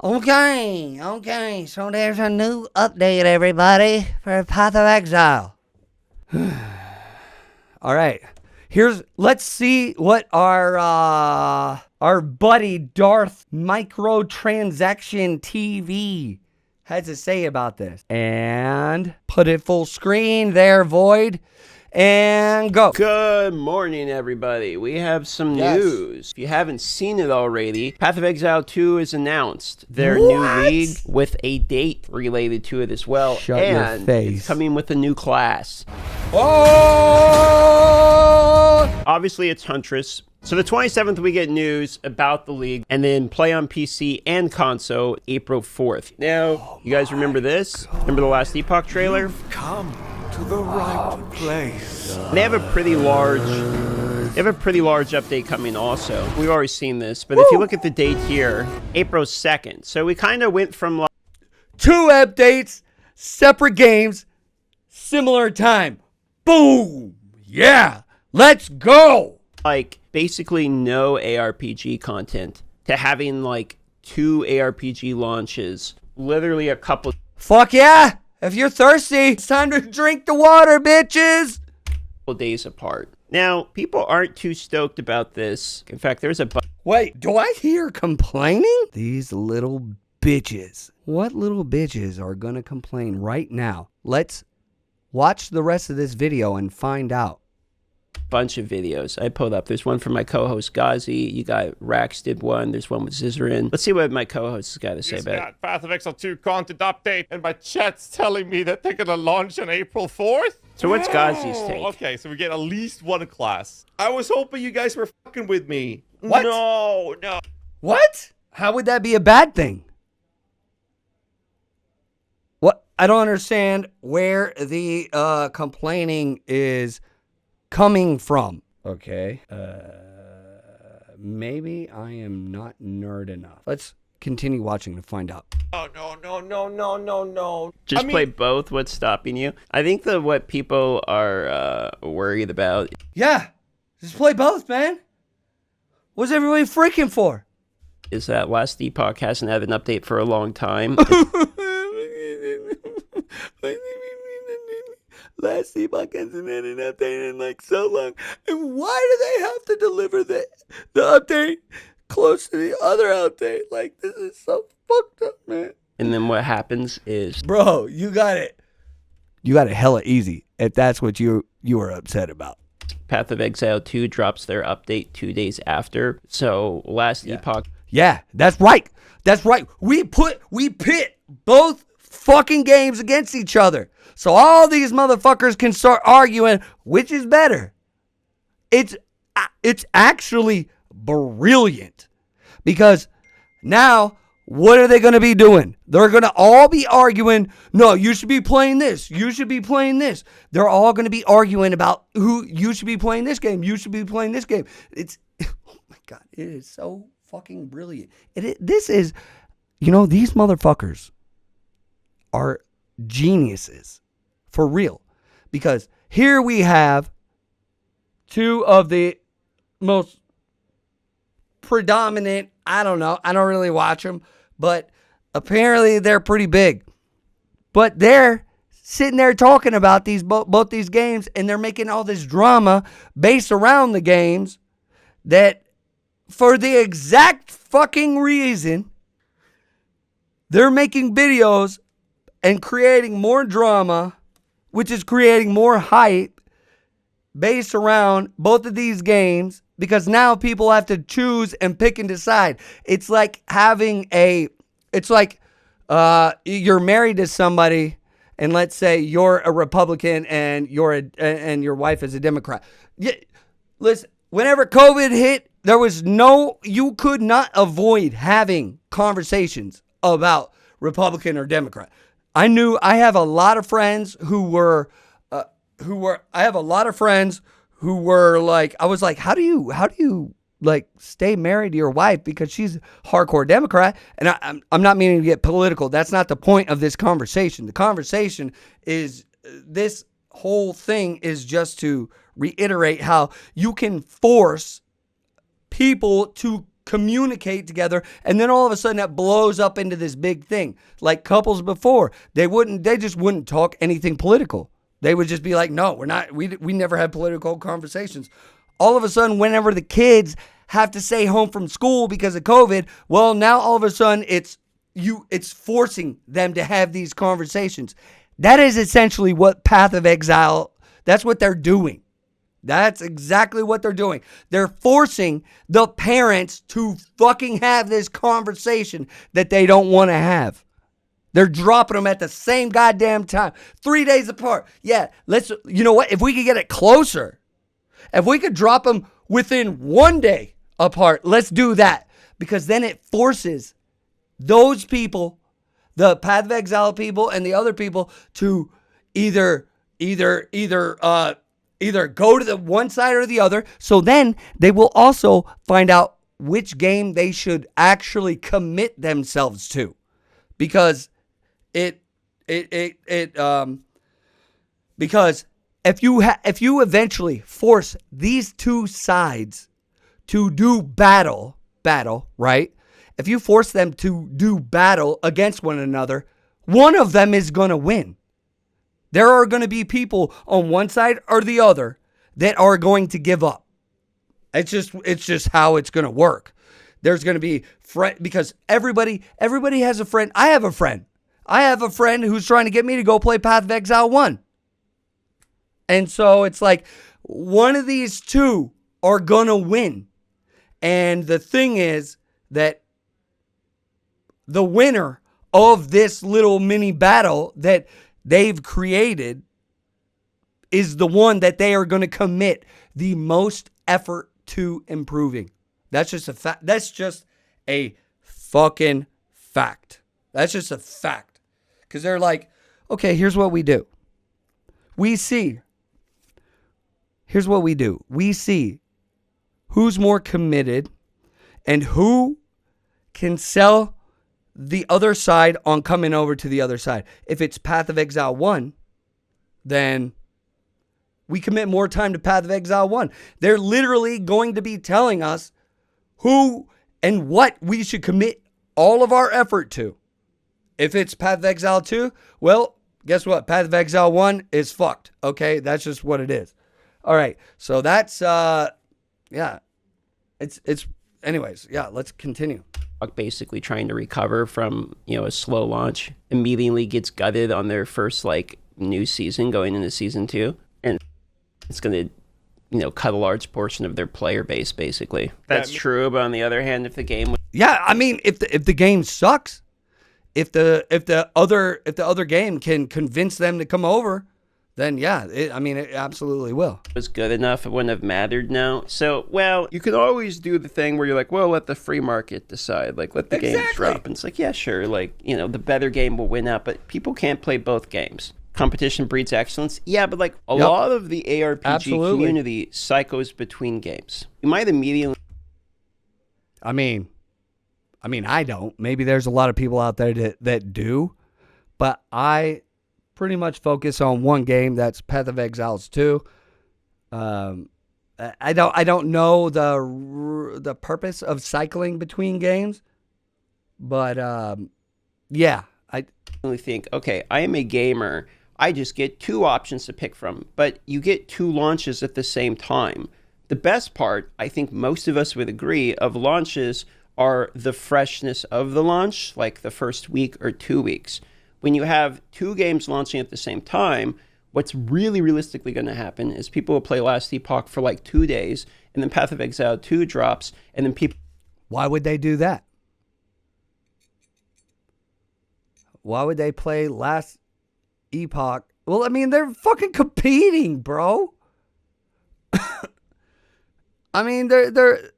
Okay. So there's a new update, everybody, for Path of Exile. All right. Let's see what our buddy Darth Microtransaction TV has to say about this. And put it full screen there, Void. And go. Good morning, everybody. We have some news. If you haven't seen it already, Path of Exile 2 is announced. Their new league with a date related to it as well. Shut and your face. It's coming with a new class. Oh! Obviously, it's Huntress. So the 27th, we get news about the league, and then play on PC and console April 4th. Now, you guys remember this? Remember the last Epoch trailer? You've come to the right place. They have a pretty large update coming also. We've already seen this, but if you look at the date here, April 2nd. So we kind of went from like 2 updates, separate games, similar time. Boom! Yeah! Let's go! like basically no ARPG content to having like 2 ARPG launches, literally a couple. Fuck yeah! If you're thirsty, it's time to drink the water, bitches! Days apart. Now, people aren't too stoked about this. In fact, there's a Wait, do I hear complaining? These little bitches. What little bitches are gonna complain right now? Let's watch the rest of this video and find out. bunch of videos I pulled up. There's one from my co-host Ghazi. You got Rax did one. There's one with Zizarin. Let's see what my co-host has got to say about it. Path of Exile 2 content update, and my chat's telling me that they're gonna launch on April 4th. So what's Ghazi's take? Okay, so we get at least one class. I was hoping you guys were fucking with me. What? No. What? How would that be a bad thing? What? I don't understand where the complaining is coming from. Okay. Maybe I am not nerd enough. Let's continue watching to find out. Oh, no. Just play both. What's stopping you? I think what people are worried about. Yeah. Just play both, man. What's everybody freaking for? Is that last Epoch hasn't had an update for a long time. Last Epoch hasn't had an update in like so long. And why do they have to deliver the update close to the other update? Like, this is so fucked up, man. And then what happens is, bro, you got it hella easy if that's what you were upset about. Path of Exile 2 drops their update 2 days after. So last Epoch. Yeah, that's right. That's right. We pit both fucking games against each other. So all these motherfuckers can start arguing which is better. It's actually brilliant. Because now, what are they going to be doing? They're going to all be arguing, no, you should be playing this. You should be playing this. They're all going to be arguing about who you should be playing this game. You should be playing this game. It's, oh my God, it is so fucking brilliant. This is, these motherfuckers are geniuses. For real. Because here we have two of the most predominant, I don't know, I don't really watch them, but apparently they're pretty big. But they're sitting there talking about both these games, and they're making all this drama based around the games that for the exact fucking reason they're making videos and creating more drama, which is creating more hype based around both of these games, because now people have to choose and pick and decide. It's like you're married to somebody, and let's say you're a Republican and and your wife is a Democrat. Yeah, listen, whenever COVID hit, you could not avoid having conversations about Republican or Democrat. I have a lot of friends who were like, I was like, how do you like stay married to your wife because she's hardcore Democrat? And I'm not meaning to get political. That's not the point of this conversation. The conversation is, this whole thing is just to reiterate how you can force people to communicate together, and then all of a sudden that blows up into this big thing. Like couples before, they just wouldn't talk anything political. They would just be like, no, we're not, we never had political conversations. All of a sudden, whenever the kids have to stay home from school because of COVID, well, now all of a sudden it's forcing them to have these conversations. That is essentially what Path of Exile, that's what they're doing. That's exactly what they're doing. They're forcing the parents to fucking have this conversation that they don't want to have. They're dropping them at the same goddamn time, 3 days apart. Yeah, you know what? If we could get it closer, if we could drop them within 1 day apart, let's do that. Because then it forces those people, the Path of Exile people and the other people, to either go to the one side or the other. So then they will also find out which game they should actually commit themselves to, because because if you eventually force these two sides to do battle, right? If you force them to do battle against one another, one of them is going to win. There are going to be people on one side or the other that are going to give up. It's just how it's going to work. There's going to be because everybody has a friend. I have a friend who's trying to get me to go play Path of Exile 1. And so it's like one of these two are going to win. And the thing is that the winner of this little mini battle that they've created is the one that they are going to commit the most effort to improving. That's just a fact. That's just a fucking fact. That's just a fact. Because they're like, okay, here's what we do. Here's what we do. We see who's more committed and who can sell the other side on coming over to the other side. If it's Path of Exile 1, then we commit more time to Path of Exile 1. They're literally going to be telling us who and what we should commit all of our effort to. If it's Path of Exile 2, well, guess what? Path of Exile 1 is fucked. Okay? That's just what it is. All right. So that's, yeah. It's, anyways, yeah, let's continue. Basically trying to recover from, a slow launch, immediately gets gutted on their first new season going into season 2, and it's going to cut a large portion of their player base basically. That's true, but on the other hand, if the game yeah, I mean, if the game sucks, if the other game can convince them to come over, then yeah, it absolutely will. Was good enough, it wouldn't have mattered now. So, well, you could always do the thing where you're like, well, let the free market decide. Let the games drop. And it's like, yeah, sure. The better game will win out, but people can't play both games. Competition breeds excellence. Yeah, but a lot of the ARPG community cycles between games. You might immediately... I mean, I don't. Maybe there's a lot of people out there that do, but I pretty much focus on one game. That's Path of Exiles 2. I don't know the purpose of cycling between games, but yeah, I really think, okay, I am a gamer. I just get 2 options to pick from, but you get 2 launches at the same time. The best part, I think most of us would agree, of launches are the freshness of the launch, like the first week or 2 weeks. When you have 2 games launching at the same time, what's really realistically going to happen is people will play Last Epoch for 2 days, and then Path of Exile 2 drops, and then people... Why would they do that? Why would they play Last Epoch? Well, I mean, they're fucking competing, bro. I mean, they're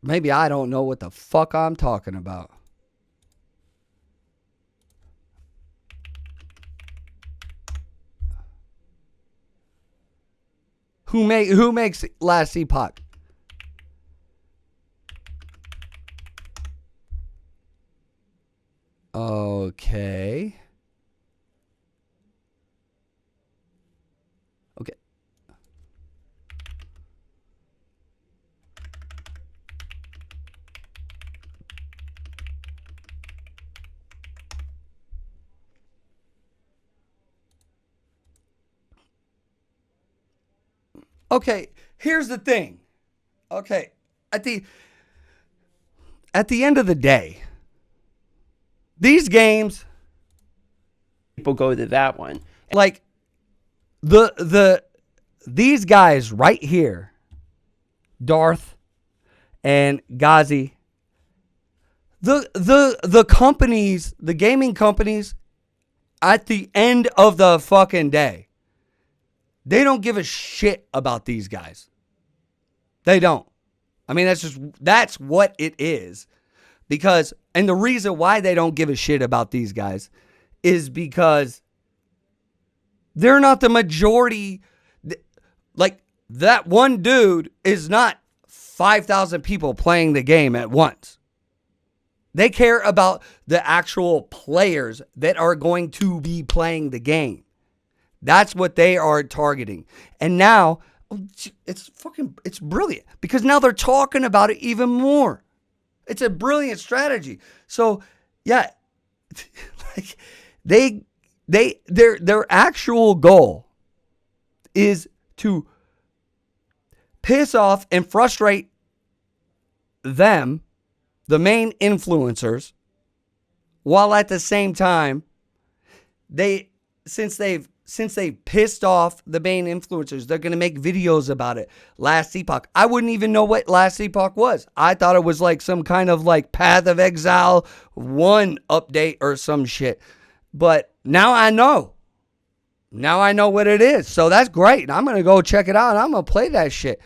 maybe I don't know what the fuck I'm talking about. Who makes Last Epoch? Okay. Okay, here's the thing. Okay, at the end of the day, these games, People go to that one. like these guys right here, Darth and Ghazi, the companies, the gaming companies, at the end of the fucking day, they don't give a shit about these guys. They don't. I mean, that's what it is. Because, and the reason why they don't give a shit about these guys is because they're not the majority. Like, that one dude is not 5,000 people playing the game at once. They care about the actual players that are going to be playing the game. That's what they are targeting. And now, it's brilliant. Because now they're talking about it even more. It's a brilliant strategy. So, yeah, like their actual goal is to piss off and frustrate them, the main influencers, while at the same time, since they've pissed off the main influencers, they're going to make videos about it. Last Epoch. I wouldn't even know what Last Epoch was. I thought it was like some kind of like Path of Exile 1 update or some shit. But now I know. Now I know what it is. So that's great. I'm going to go check it out and I'm going to play that shit.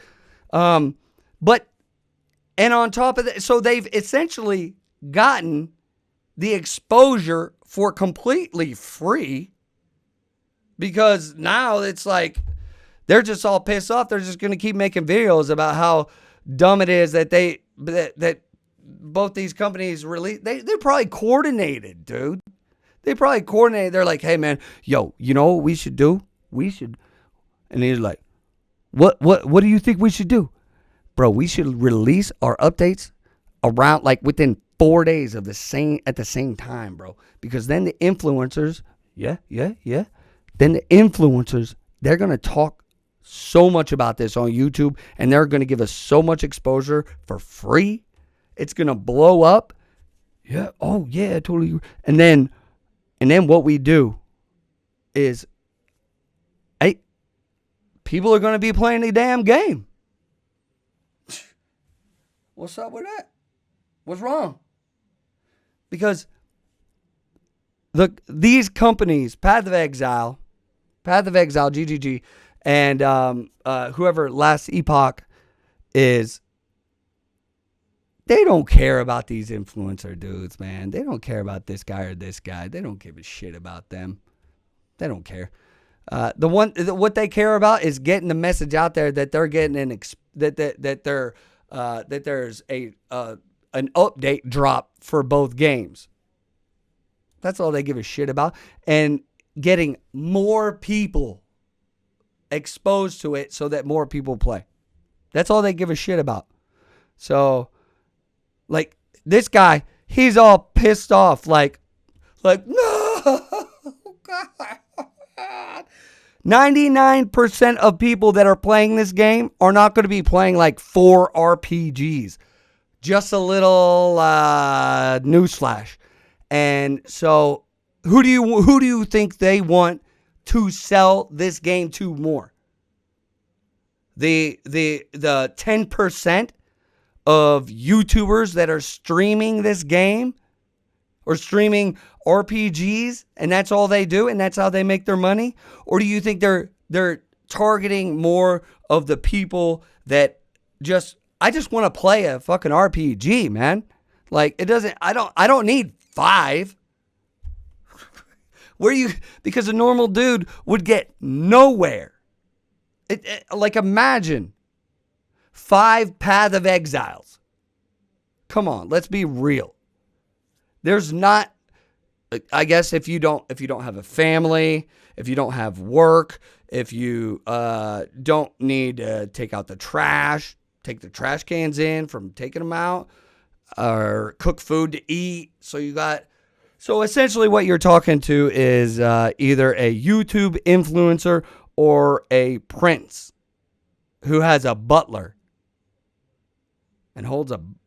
And on top of that, so they've essentially gotten the exposure for completely free. Because now it's like they're just all pissed off. They're just going to keep making videos about how dumb it is that that both these companies release. They're probably coordinated, dude. They probably coordinated. They're like, hey man, yo, you know what we should do? We should. And he's like, what do you think we should do? Bro, we should release our updates around like within 4 days of at the same time, bro. Because then the influencers, yeah. Then the influencers, they're going to talk so much about this on YouTube and they're going to give us so much exposure for free. It's going to blow up. Yeah. Oh, yeah, totally. And then what we do is, hey, people are going to be playing the damn game. What's up with that? What's wrong? Because these companies, Path of Exile, GGG, and whoever Last Epoch is, they don't care about these influencer dudes, man. They don't care about this guy or this guy. They don't give a shit about them. They don't care. What they care about is getting the message out there that they're getting that there's an update drop for both games. That's all they give a shit about. And getting more people exposed to it so that more people play. That's all they give a shit about. So, like, this guy, he's all pissed off. Like, no, God. 99% of people that are playing this game are not going to be playing like 4 RPGs. Just a little newsflash. And so, who do you think they want to sell this game to more? The 10% of YouTubers that are streaming this game or streaming RPGs, and that's all they do, and that's how they make their money? Or do you think they're targeting more of the people that I just want to play a fucking RPG, man? Like, I don't need 5. Because a normal dude would get nowhere. Like, imagine 5 Path of Exiles. Come on, let's be real. There's not, I guess if you don't have a family, if you don't have work, if you don't need to take out the trash, take the trash cans in from taking them out, or cook food to eat. So essentially what you're talking to is either a YouTube influencer or a prince. who has a butler and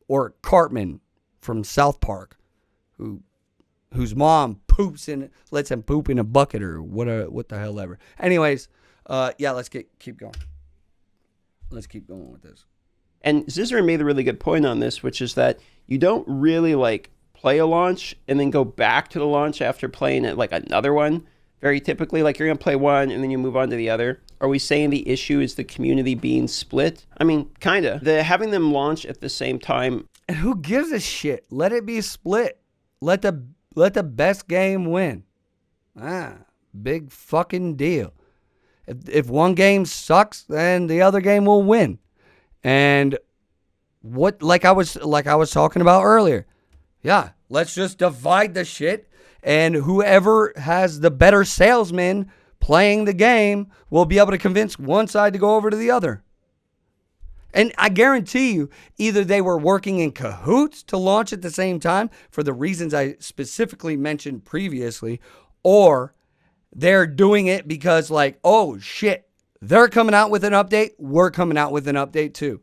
or Cartman from South Park, whose mom lets him poop in a bucket or what the hell ever. Anyways, let's keep going. Let's keep going with this. And Zizzer made a really good point on this, which is that you don't really like play a launch and then go back to the launch after playing it like another one. Very typically, like you're going to play one and then you move on to the other. Are we saying the issue is the community being split? I mean, kind of. Having them launch at the same time. And who gives a shit? Let it be split. Let the best game win. Big fucking deal. If one game sucks, then the other game will win. And like I was talking about earlier. Yeah, let's just divide the shit, and whoever has the better salesman playing the game will be able to convince one side to go over to the other. And I guarantee you, either they were working in cahoots to launch at the same time for the reasons I specifically mentioned previously, or they're doing it because like, oh shit, they're coming out with an update, we're coming out with an update too.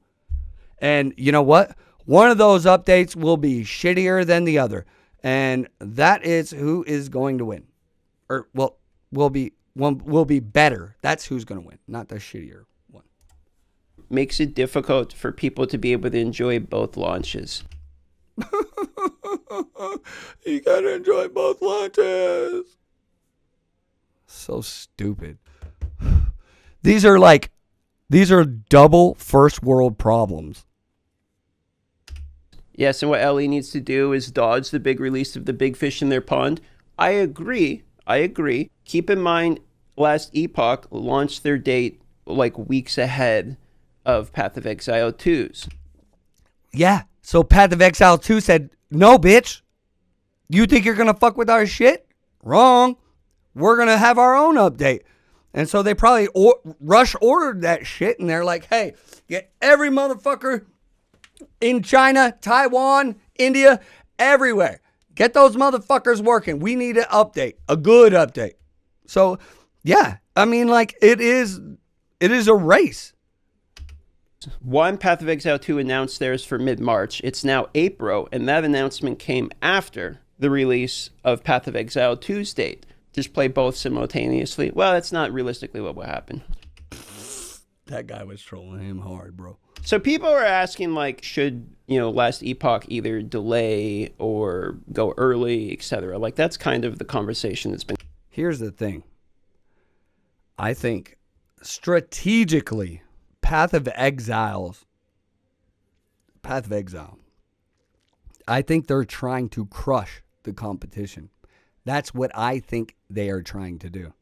And you know what? One of those updates will be shittier than the other. And that is who is going to win. Or, well, will be better. That's who's going to win, not the shittier one. Makes it difficult for people to be able to enjoy both launches. You got to enjoy both launches. So stupid. These are double first world problems. Yes, and what LE needs to do is dodge the big release of the big fish in their pond. I agree. Keep in mind, last Epoch launched their date like weeks ahead of Path of Exile 2's. Yeah, so Path of Exile 2 said, no, bitch. You think you're going to fuck with our shit? Wrong. We're going to have our own update. And so they probably rush ordered that shit, and they're like, hey, get every motherfucker in China, Taiwan, India, everywhere. Get those motherfuckers working. We need an update, a good update. So, yeah, I mean, like, it is a race. One, Path of Exile 2 announced theirs for mid-March. It's now April, and that announcement came after the release of Path of Exile 2's date. Just play both simultaneously. Well, that's not realistically what will happen. That guy was trolling him hard, bro. So people are asking, like, should, last Epoch either delay or go early, etc. Like, that's kind of the conversation that's been. Here's the thing. I think strategically, Path of Exile, I think they're trying to crush the competition. That's what I think they are trying to do.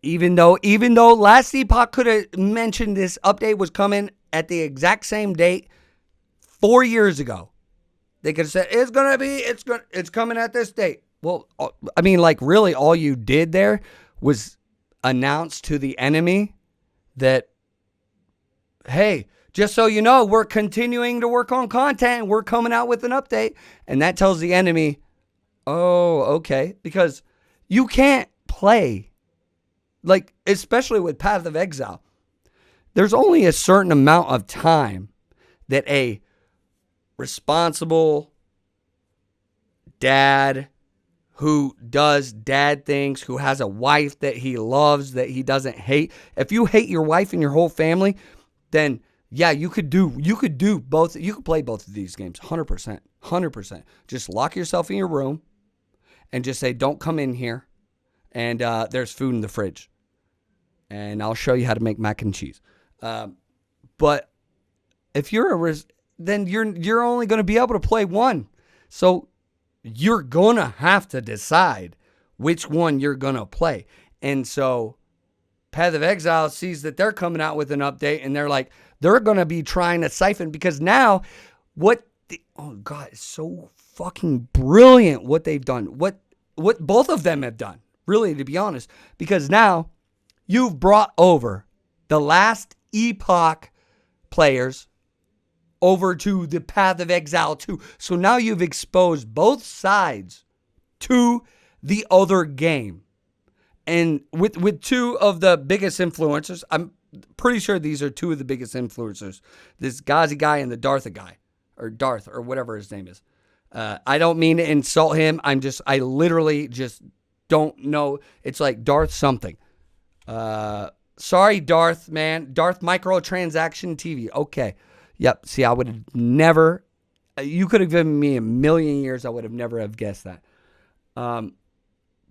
Even though last Epoch could have mentioned this update was coming at the exact same date 4 years ago, they could have said it's coming at this date. Well, I mean, like, really, all you did there was announce to the enemy that, hey, just so you know, we're continuing to work on content and we're coming out with an update. And that tells the enemy, oh, okay. Because you can't play, like, especially with Path of Exile, there's only a certain amount of time that a responsible dad who does dad things, who has a wife that he loves, that he doesn't hate. If you hate your wife and your whole family, then yeah, you could do both. You could play both of these games 100%. Just lock yourself in your room and just say, don't come in here. And there's food in the fridge. And I'll show you how to make mac and cheese. But if then you're only going to be able to play one. So you're going to have to decide which one you're going to play. And so Path of Exile sees that they're coming out with an update, and they're like, they're going to be trying to siphon, because now oh God, it's so fucking brilliant what they've done. What both of them have done, really, to be honest, because now you've brought over the last Epoch players over to the Path of Exile 2. So now you've exposed both sides to the other game. and with two of the biggest influencers, I'm pretty sure these are two of the biggest influencers. This Ghazi guy and the Dartha guy, or Darth, or whatever his name is. I don't mean to insult him. I literally just don't know. It's like Darth something. Sorry, Darth, man. Darth Microtransaction TV. Okay. Yep. See, I would have never, you could have given me a million years. I would have never have guessed that.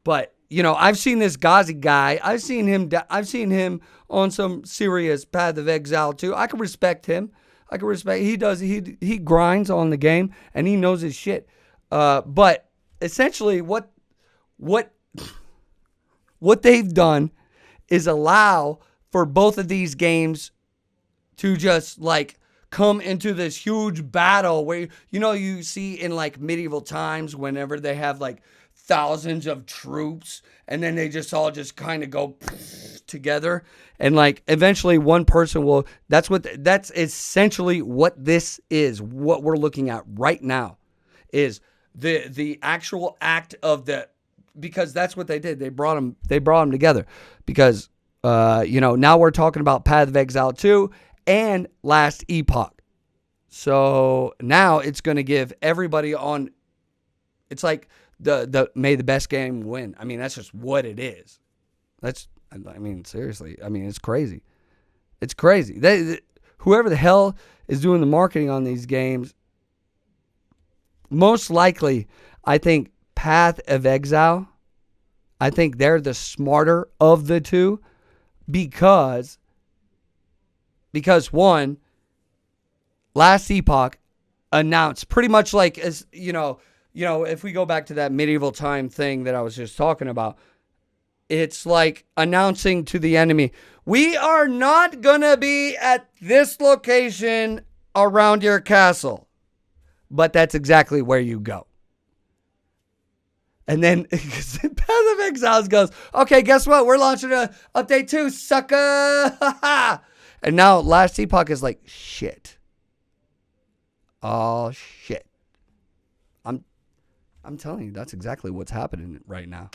But, you know, I've seen this Ghazi guy. I've seen him on some serious Path of Exile too. I can respect him. He grinds on the game and he knows his shit. But essentially what they've done is allow for both of these games to just like come into this huge battle where, you know, you see in like medieval times whenever they have like thousands of troops and then they just all just kind of go together and like eventually one person will, that's essentially what this is. What we're looking at right now is the actual act of the, because that's what they did. They brought them together because, you know, now we're talking about Path of Exile 2 and Last Epoch. So now it's going to give everybody on, it's like the may the best game win. I mean, that's just what it is. I mean, seriously. I mean, it's crazy. It's crazy. Whoever the hell is doing the marketing on these games, most likely, I think Path of Exile, I think they're the smarter of the two because one, Last Epoch announced pretty much like, as you know, if we go back to that medieval time thing that I was just talking about, it's like announcing to the enemy, we are not going to be at this location around your castle, but that's exactly where you go. And then Path of Exiles goes, okay, guess what? We're launching a update 2, sucker. And now Last Epoch is like, shit. Oh, shit. I'm telling you, that's exactly what's happening right now.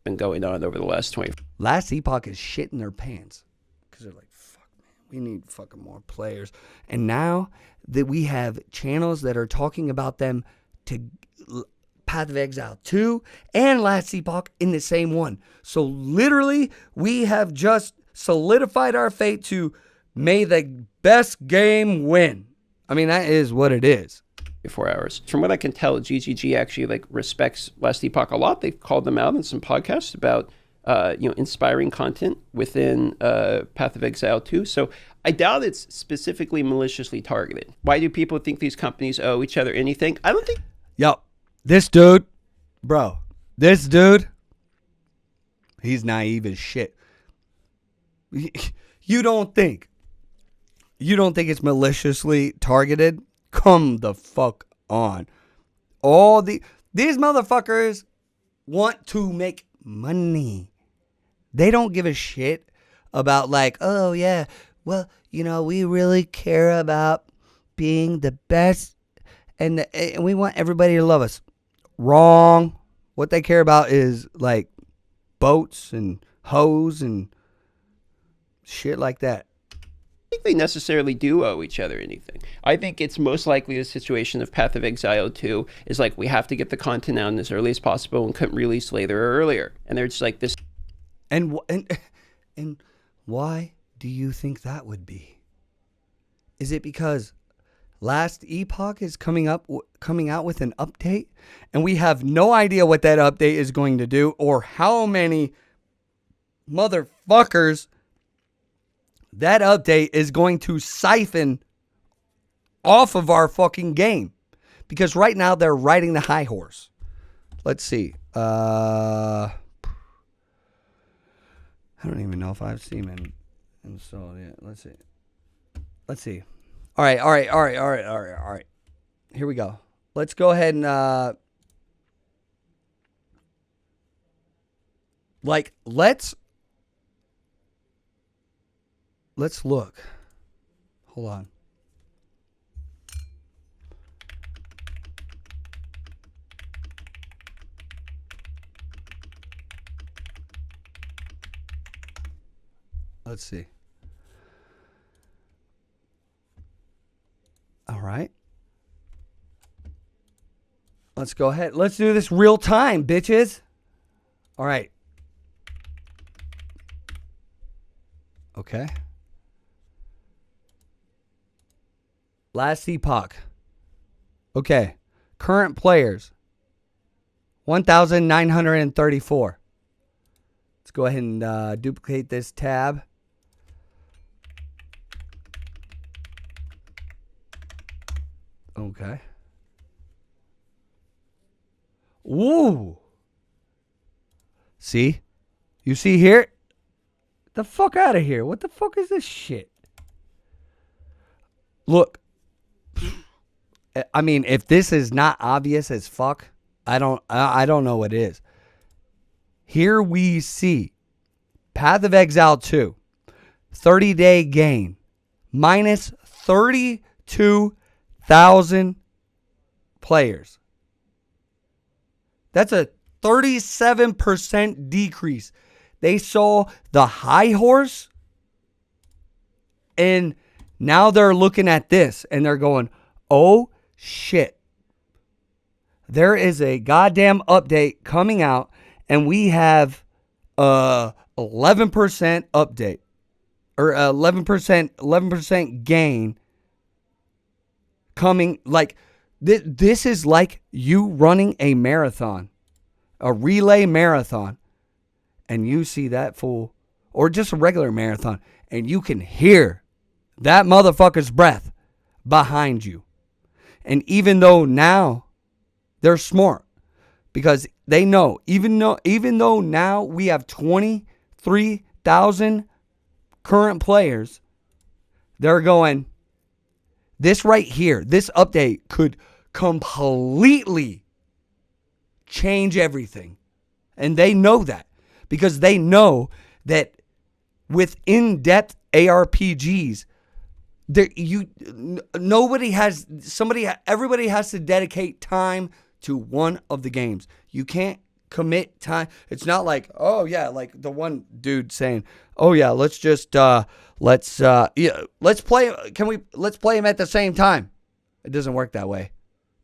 Been going on over the last 20. Last Epoch is shitting their pants. Because they're like, fuck, man, we need fucking more players. And now that we have channels that are talking about them to Path of Exile 2 and Last Epoch in the same one. So literally, we have just solidified our fate to may the best game win. I mean, that is what it is. 4 hours. From what I can tell, GGG actually like respects Last Epoch a lot. They've called them out in some podcasts about inspiring content within Path of Exile 2. So I doubt it's specifically maliciously targeted. Why do people think these companies owe each other anything? I don't think. Yo, this dude, he's naive as shit. You don't think it's maliciously targeted? Come the fuck on. These motherfuckers want to make money. They don't give a shit about like, oh yeah, well, you know, we really care about being the best and we want everybody to love us. Wrong. What they care about is like boats and hoes and shit like that. I think they necessarily do owe each other anything. I think it's most likely the situation of Path of Exile 2 is like, we have to get the content out as early as possible and couldn't release later or earlier. And they're just like this. And why do you think that would be? Is it because Last Epoch is coming out with an update and we have no idea what that update is going to do or how many motherfuckers that update is going to siphon off of our fucking game? Because right now they're riding the high horse. Let's see. I don't even know if I've seen him installed yet. Let's see. All right. Here we go. Let's go ahead and let's look. Hold on. Let's see. All right. Let's go ahead. Let's do this real time, bitches. All right. Okay. Last epoch. Okay. Current players. 1,934. Let's go ahead and duplicate this tab. Okay. Woo. See? You see here? The fuck out of here. What the fuck is this shit? Look. I mean, if this is not obvious as fuck, I don't know what is. Here we see Path of Exile 2. 30-day gain. Minus 32,000 players. That's a 37% decrease. They saw the high horse, and now they're looking at this, and they're going, oh, shit. There is a goddamn update coming out, and we have 11% update, or 11% gain coming. Like, this is like you running a marathon, a relay marathon, and you see that fool, or just a regular marathon, and you can hear that motherfucker's breath behind you. And even though now they're smart, because they know, even though now we have 23,000 current players, they're going, this right here, this update could completely change everything. And they know that, because they know that with in-depth ARPGs, everybody has to dedicate time to one of the games. You can't commit time. It's not like, oh yeah, like the one dude saying, oh yeah, let's play let's play them at the same time. It doesn't work that way.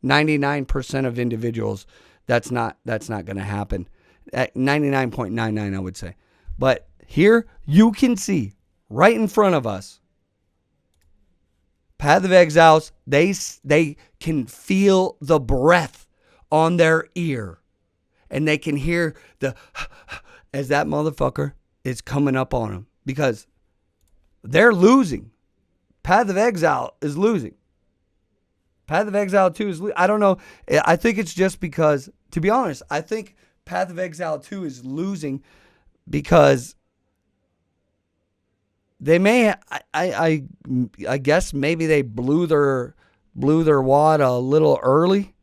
99% of individuals, that's not going to happen. At 99.99, I would say. But here you can see right in front of us, Path of Exiles, they can feel the breath on their ear. And they can hear the as that motherfucker is coming up on them. Because they're losing. Path of Exile is losing. Path of Exile 2 is I don't know. I think it's just because, to be honest, I think Path of Exile 2 is losing because they may, I guess maybe they blew their wad a little early,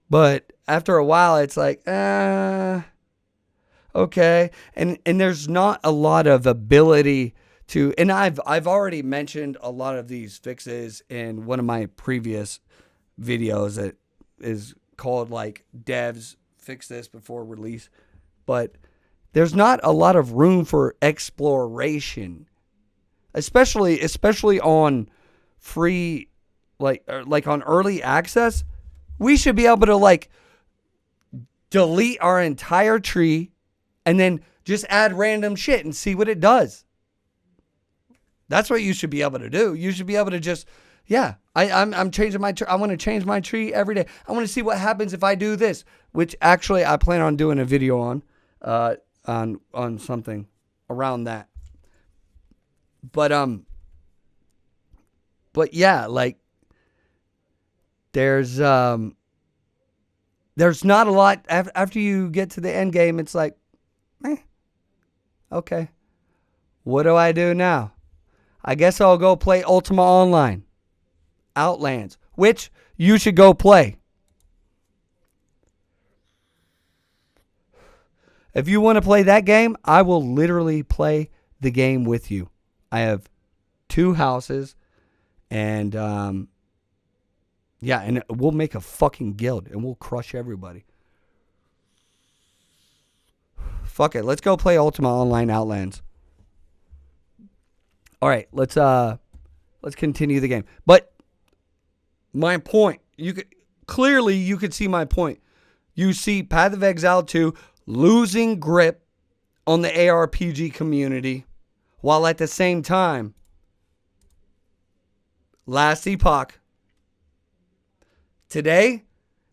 but after a while it's like, okay, and there's not a lot of ability to, and I've already mentioned a lot of these fixes in one of my previous videos that is called like devs fix this before release, but there's not a lot of room for exploration. Especially on free, like on early access, we should be able to like delete our entire tree and then just add random shit and see what it does. That's what you should be able to do. You should be able to just, yeah, I'm changing my tree. I want to change my tree every day. I want to see what happens if I do this, which actually I plan on doing a video on something around that. But yeah, like there's not a lot after you get to the end game. It's like, okay, what do I do now? I guess I'll go play Ultima Online, Outlands, which you should go play. If you want to play that game, I will literally play the game with you. I have 2 houses, and yeah, and we'll make a fucking guild, and we'll crush everybody. Fuck it, let's go play Ultima Online Outlands. All right, let's continue the game. But my point, you could see my point. You see Path of Exile 2 losing grip on the ARPG community, while at the same time, Last Epoch, today,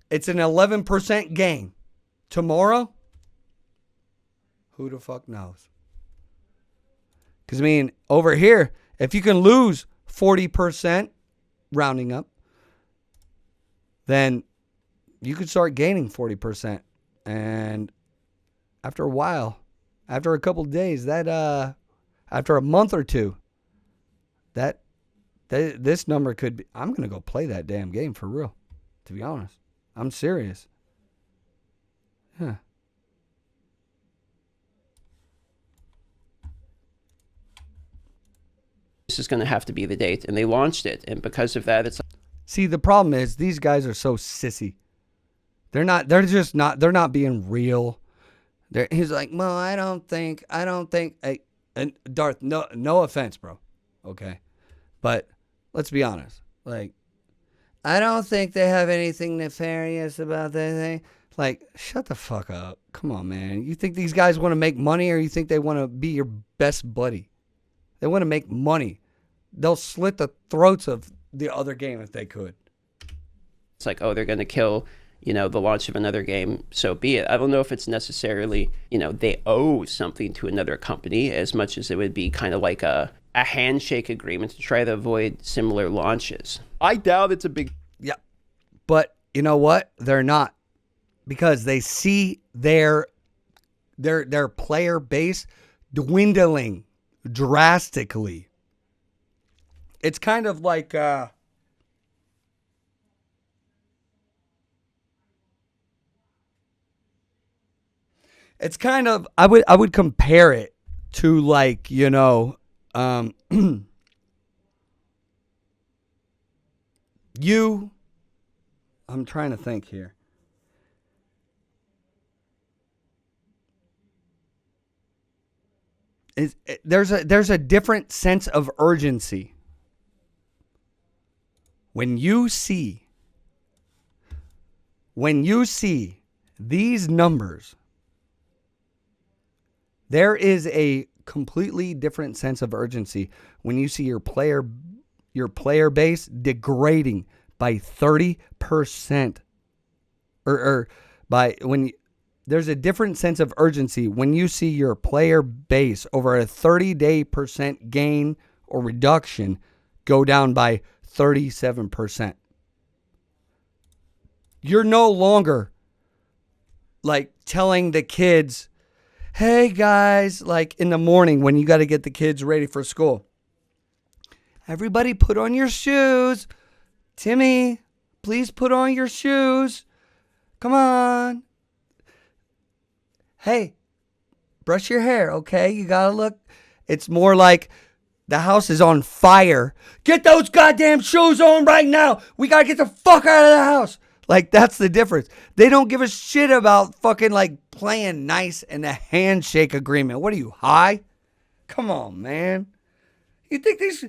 it's an 11% gain. Tomorrow, who the fuck knows? Because, I mean, over here, if you can lose 40%, rounding up, then you could start gaining 40%. And after a while, after a couple of days, after a month or two, this number could be, I'm going to go play that damn game for real, to be honest. I'm serious. Huh. This is going to have to be the date, and they launched it, and because of that, it's. See, the problem is these guys are so sissy. They're not being real. He's like, well, I don't think, and Darth, no offense, bro. Okay. But let's be honest. Like, I don't think they have anything nefarious about that thing. Like, shut the fuck up. Come on, man. You think these guys want to make money, or you think they want to be your best buddy? They want to make money. They'll slit the throats of the other game if they could. It's like, oh, they're going to kill, the launch of another game, so be it. I don't know if it's necessarily, they owe something to another company as much as it would be kind of like a handshake agreement to try to avoid similar launches. I doubt it's a big... Yeah. But you know what? They're not. Because they see their player base dwindling drastically. It's kind of like it's kind of, I would compare it to, like, I'm trying to think here. There's a different sense of urgency when you see these numbers. There is a completely different sense of urgency when you see your player base degrading by 30%, there's a different sense of urgency when you see your player base over a 30% gain or reduction go down by 37%. You're no longer like telling the kids, hey guys, like in the morning when you got to get the kids ready for school. Everybody put on your shoes. Timmy, please put on your shoes. Come on. Hey, brush your hair, okay? You gotta look. It's more like the house is on fire. Get those goddamn shoes on right now. We gotta get the fuck out of the house. Like, that's the difference. They don't give a shit about fucking like playing nice and a handshake agreement. What are you, high? Come on, man. You think these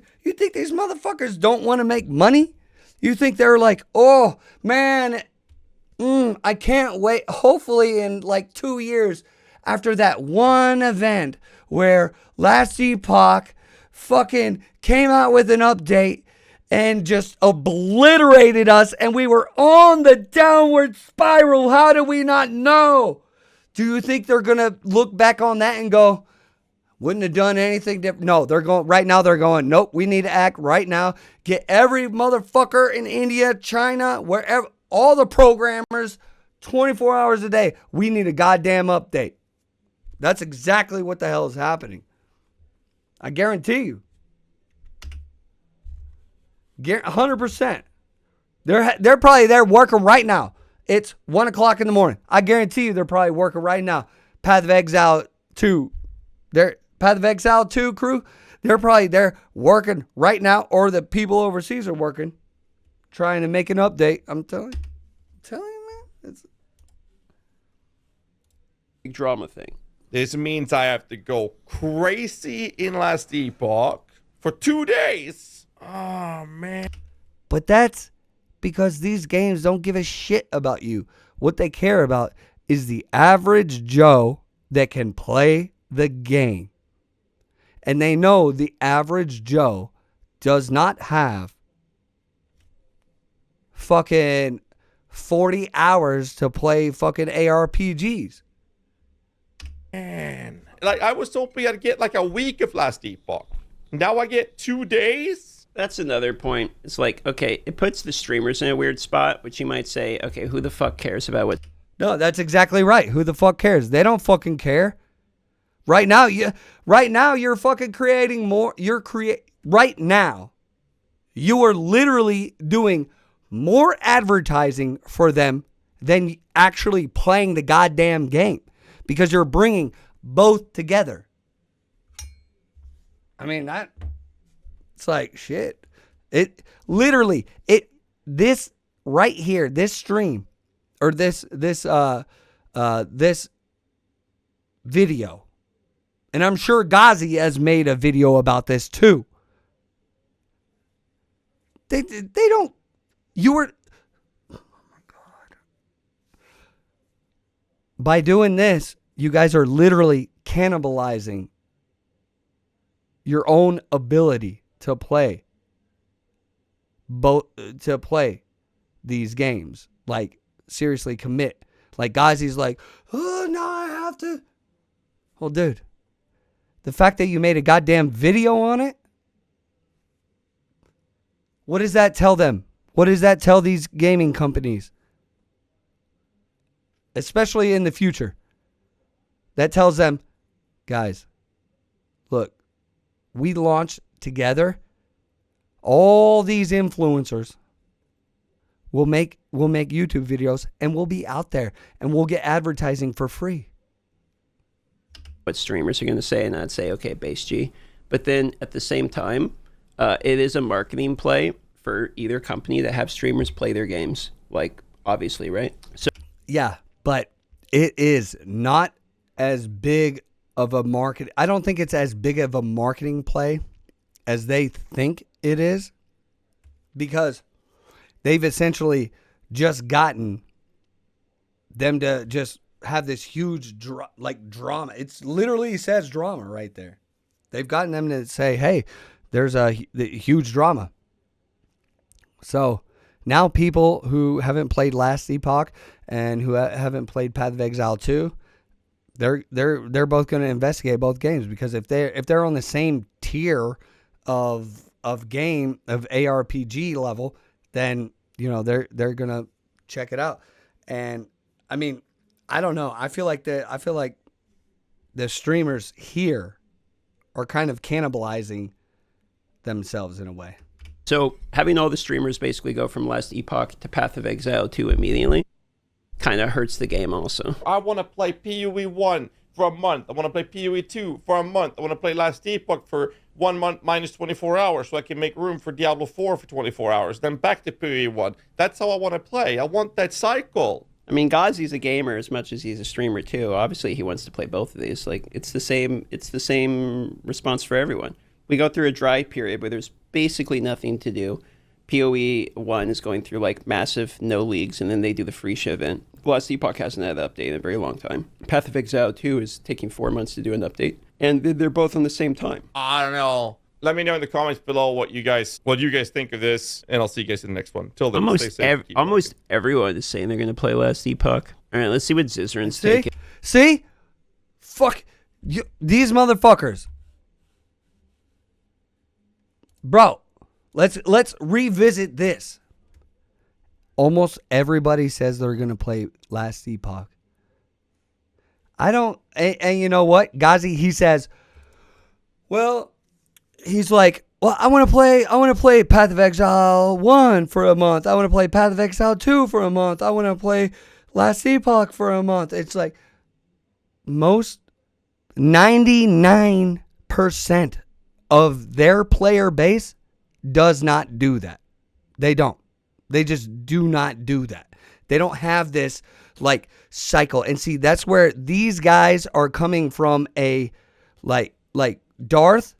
motherfuckers don't want to make money? You think they're like, oh man, I can't wait. Hopefully in like 2 years after that one event where Last Epoch fucking came out with an update and just obliterated us, and we were on the downward spiral. How do we not know? Do you think they're going to look back on that and go, wouldn't have done anything different? No, they're going, nope, we need to act right now. Get every motherfucker in India, China, wherever, all the programmers, 24 hours a day. We need a goddamn update. That's exactly what the hell is happening. I guarantee you. 100%. They're probably there working right now. It's 1 o'clock in the morning. I guarantee you they're probably working right now. Path of Exile 2. Path of Exile 2 crew, they're probably there working right now, or the people overseas are working, trying to make an update. I'm telling you, man. It's big drama thing. This means I have to go crazy in Last Epoch For 2 days. Oh, man. But that's because these games don't give a shit about you. What they care about is the average Joe that can play the game. And they know the average Joe does not have fucking 40 hours to play fucking ARPGs. Man. Like, I was hoping I'd get like a week of Last Epoch. Now I get 2 days? That's another point. It's like, okay, it puts the streamers in a weird spot, which you might say, okay, who the fuck cares about what? No, that's exactly right. Who the fuck cares? They don't fucking care. Right now, you're fucking creating more. Right now, you are literally doing more advertising for them than actually playing the goddamn game, because you're bringing both together. I mean, it's like shit. This right here, this stream, or this video, and I'm sure Ghazi has made a video about this too. They don't. You were. Oh my God. By doing this, you guys are literally cannibalizing your own ability to play these games. Like, seriously commit. Like, Ghazi's like, oh, no, I have to. Well, dude, the fact that you made a goddamn video on it, what does that tell them? What does that tell these gaming companies? Especially in the future. That tells them, guys, look, we launched together. All these influencers will make YouTube videos, and we'll be out there, and we'll get advertising for free. What streamers are going to say, and I'd say, okay, base G. But then at the same time, it is a marketing play for either company that have streamers play their games. Like, obviously, right? So yeah, but it is not as big of a market. I don't think it's as big of a marketing play as they think it is, because they've essentially just gotten them to just have this huge drama. It's literally says drama right there. They've gotten them to say, hey, there's a huge drama. So now people who haven't played Last Epoch and who haven't played Path of Exile 2, they're both going to investigate both games, because if they're on the same tier of game of ARPG level, then they're going to check it out. And I mean, I don't know. I feel like the streamers here are kind of cannibalizing themselves in a way. So having all the streamers basically go from Last Epoch to Path of Exile 2 immediately kind of hurts the game also. I want to play PoE 1 for a month. I want to play PoE 2 for a month. I want to play Last Epoch for 1 month minus 24 hours so I can make room for Diablo 4 for 24 hours. Then back to PoE 1. That's how I want to play. I want that cycle. I mean, Ghazi's a gamer as much as he's a streamer too. Obviously, he wants to play both of these. Like, it's the same response for everyone. We go through a dry period where there's basically nothing to do. PoE 1 is going through like massive no leagues, and then they do the free show event. Last Epoch hasn't had an update in a very long time. Path of Exile 2 is taking 4 months to do an update, and they're both on the same time. I don't know. Let me know in the comments below what you guys think of this, and I'll see you guys in the next one. Till then, stay safe. Almost everyone is saying they're going to play Last Epoch. All right, let's see what Zizern's taking. See? Fuck you, these motherfuckers. Bro, let's revisit this. Almost everybody says they're going to play Last Epoch. I don't, and you know what? Ghazi, he says, well, he's like, well, I want to play Path of Exile 1 for a month. I want to play Path of Exile 2 for a month. I want to play Last Epoch for a month. It's like most 99% of their player base does not do that. They don't. They just do not do that. They don't have this like cycle. And see, that's where these guys are coming from, a like Darth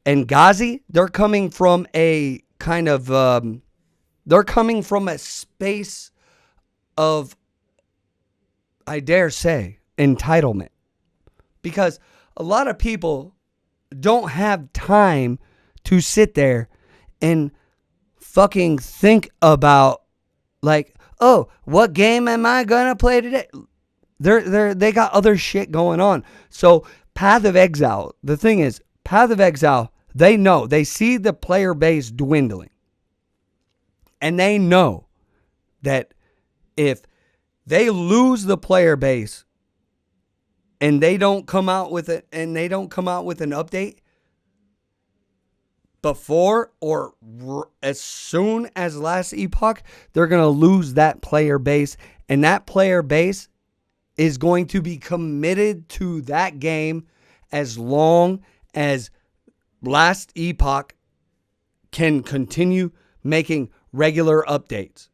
and Ghazi, they're coming from a kind of they're coming from a space of, I dare say, entitlement. Because a lot of people don't have time to sit there and fucking think about, like, oh, what game am I gonna play today? They got other shit going on. So Path of Exile, the thing is, Path of Exile, they see the player base dwindling. And they know that if they lose the player base and they don't come out with it, and they don't come out with an update before or as soon as last Epoch, they're going to lose that player base. And that player base is going to be committed to that game as long as last Epoch can continue making regular updates.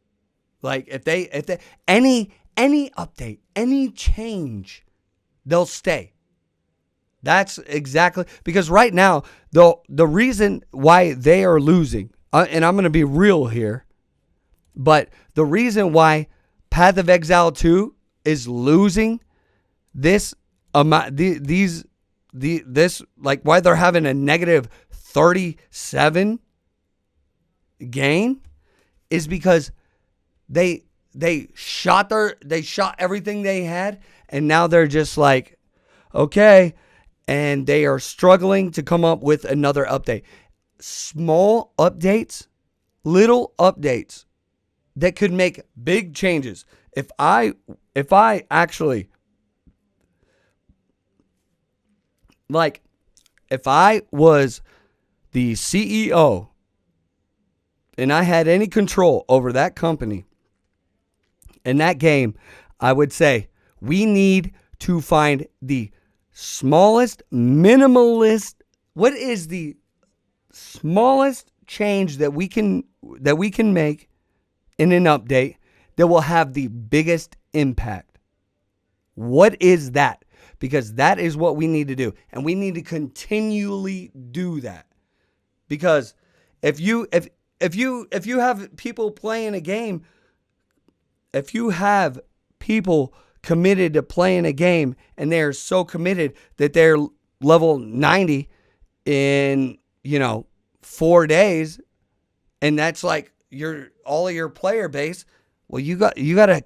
Like if they any update, any change, they'll stay. That's exactly, because right now the reason why they are losing, and I'm going to be real here, but the reason why Path of Exile 2 is losing this amount, this, like, why they're having a negative 37 gain, is because they shot everything they had, and now they're just like, okay, and they are struggling to come up with another update. Small updates, little updates that could make big changes. If I actually, like, if I was the CEO and I had any control over that company and that game, I would say we need to find the smallest, minimalist, what is the smallest change that we can make in an update that will have the biggest impact. What is that? Because that is what we need to do, and we need to continually do that. Because if you have people playing a game, if you have people committed to playing a game and they're so committed that they're level 90 in 4 days, and that's like all of your player base, well, you got to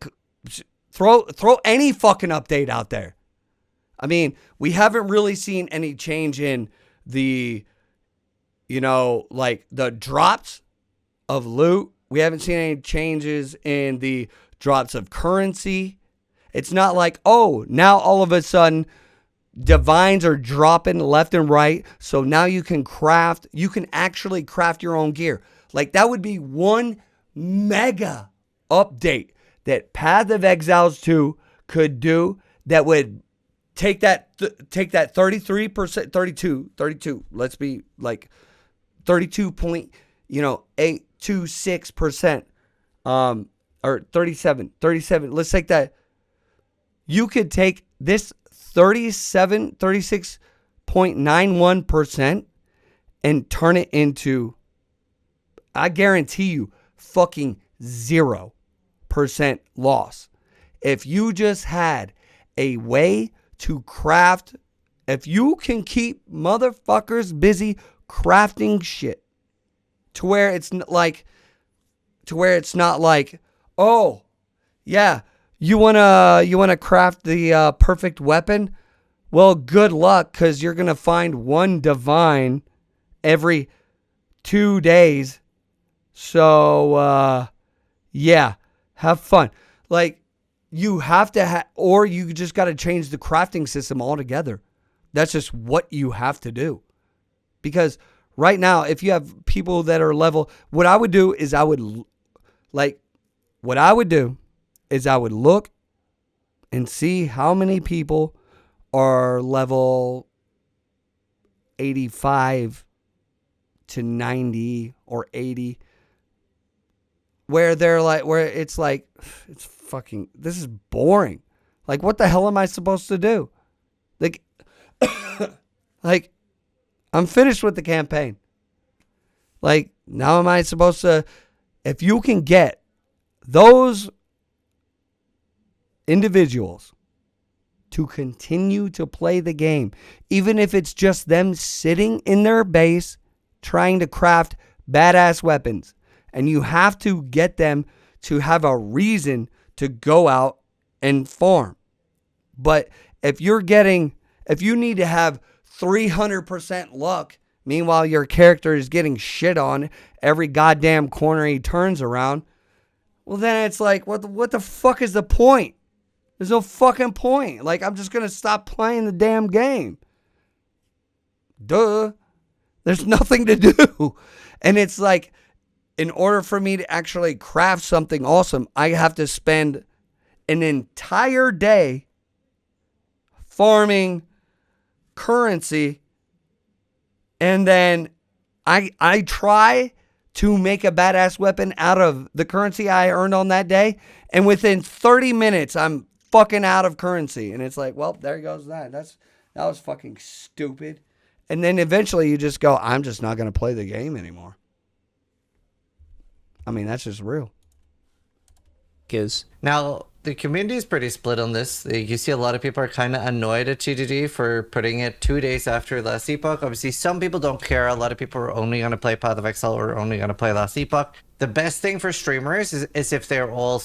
throw any fucking update out there. I mean, we haven't really seen any change in the like the drops of loot. We haven't seen any changes in the drops of currency. It's not like, oh, now all of a sudden divines are dropping left and right. So now you can actually craft your own gear. Like, that would be one mega update that Path of Exiles 2 could do, that would take that 33%, 32, let's be like 32.826%, or 37, let's take that. You could take this 36.91% and turn it into, I guarantee you, fucking 0% loss. If you just had a way to craft, if you can keep motherfuckers busy crafting shit to where it's not like, oh yeah, you wanna craft the perfect weapon? Well, good luck, because you're gonna find one divine every 2 days. So yeah, have fun. Like, you have to or you just got to change the crafting system altogether. That's just what you have to do. Because right now, if you have people that are level, what I would do is I would look and see how many people are level 85 to 90 or 80, where it's like, it's fucking, this is boring. Like, what the hell am I supposed to do? Like, I'm finished with the campaign. Like, now am I supposed to... If you can get those individuals to continue to play the game, even if it's just them sitting in their base trying to craft badass weapons, and you have to get them to have a reason to go out and farm. But if you need to have 300% luck, meanwhile your character is getting shit on every goddamn corner he turns around, well then it's like, what the fuck is the point? There's no fucking point. Like, I'm just gonna stop playing the damn game. Duh. There's nothing to do. And it's like, in order for me to actually craft something awesome, I have to spend an entire day farming currency, and then I try to make a badass weapon out of the currency I earned on that day, and within 30 minutes I'm fucking out of currency. And it's like, well, there goes that. That was fucking stupid. And then eventually you just go, I'm just not going to play the game anymore. I mean, that's just real. Now, the community is pretty split on this. You see a lot of people are kind of annoyed at TDD for putting it 2 days after Last Epoch. Obviously, some people don't care. A lot of people are only going to play Path of Exile or only going to play Last Epoch. The best thing for streamers is if they're all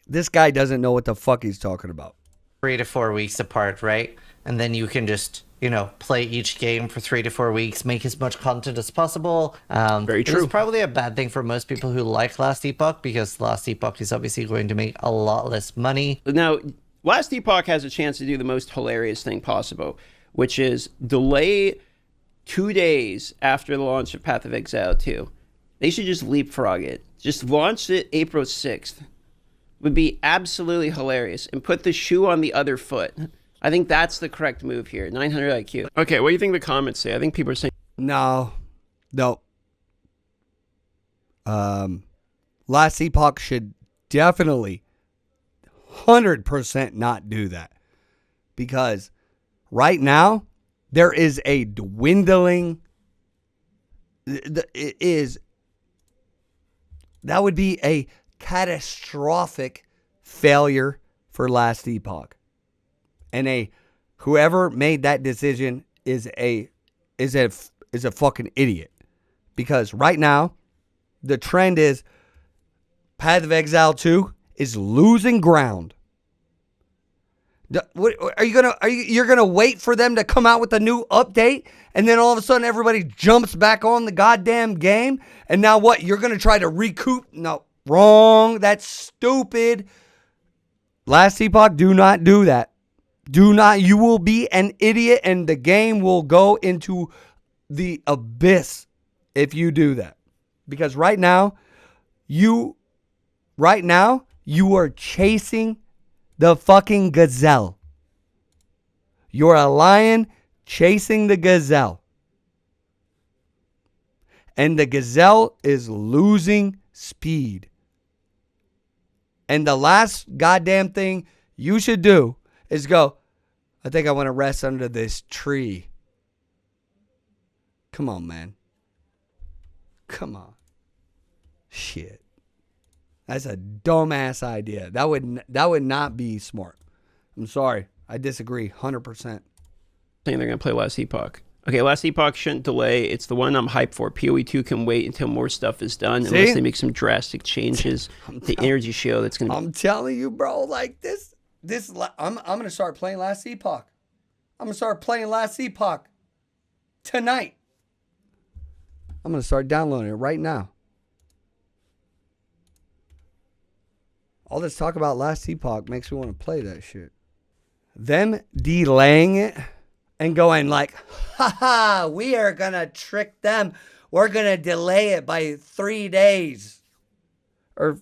This guy doesn't know what the fuck he's talking about. 3 to 4 weeks apart, right? And then you can just, play each game for 3 to 4 weeks, make as much content as possible. Very true. It's probably a bad thing for most people who like Last Epoch, because Last Epoch is obviously going to make a lot less money. Now, Last Epoch has a chance to do the most hilarious thing possible, which is delay 2 days after the launch of Path of Exile 2. They should just leapfrog it. Just launch it April 6th. Would be absolutely hilarious, and put the shoe on the other foot. I think that's the correct move here. 900 IQ. Okay, what do you think the comments say? I think people are saying... No. Last Epoch should definitely 100% not do that. Because right now, there is a dwindling... That would be a catastrophic failure for Last Epoch. And whoever made that decision is a fucking idiot. Because right now, the trend is Path of Exile 2 is losing ground. You're gonna wait for them to come out with a new update, and then all of a sudden everybody jumps back on the goddamn game, and now what? You're gonna try to recoup? No, wrong. That's stupid. Last Epoch, do not do that. Do not. You will be an idiot, and the game will go into the abyss if you do that. Because right now you are chasing the fucking gazelle. You're a lion chasing the gazelle. And the gazelle is losing speed. And the last goddamn thing you should do is go, I think I want to rest under this tree. Come on, man. Come on. Shit. That's a dumbass idea. That would not be smart. I'm sorry. I disagree 100%. Saying they're going to play Last Epoch. Okay, Last Epoch shouldn't delay. It's the one I'm hyped for. PoE 2 can wait until more stuff is done. See? Unless they make some drastic changes. The energy shield that's going to... I'm telling you, bro, like this I'm going to start playing Last Epoch. I'm going to start playing Last Epoch tonight. I'm going to start downloading it right now. All this talk about Last Epoch makes me want to play that shit. Them delaying it and going like, haha, we are going to trick them. We're going to delay it by 3 days. Or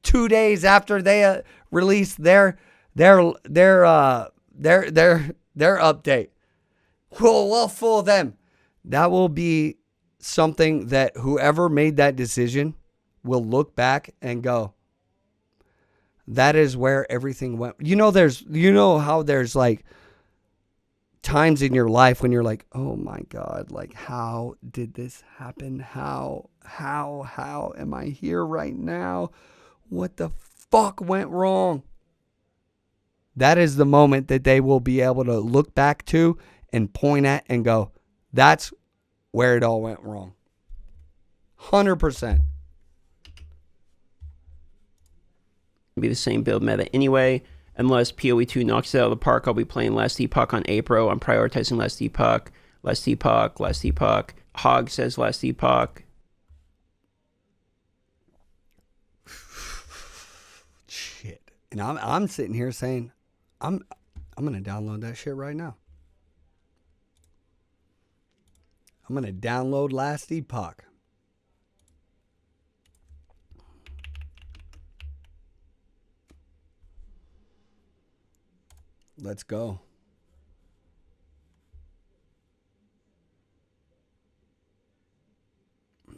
2 days after they release their update. We'll fool them. That will be something that whoever made that decision will look back and go, that is where everything went. How there's like times in your life when you're like, oh my God, like, how did this happen? How am I here right now? What the fuck went wrong? That is the moment that they will be able to look back to and point at and go, that's where it all went wrong. 100%. Be the same build meta anyway. Unless PoE2 knocks it out of the park, I'll be playing Last Epoch on April. I'm prioritizing Last Epoch. Last Epoch. Last Epoch. Hog says Last Epoch. Shit. And I'm sitting here saying, I'm gonna download that shit right now. I'm gonna download Last Epoch. Let's go.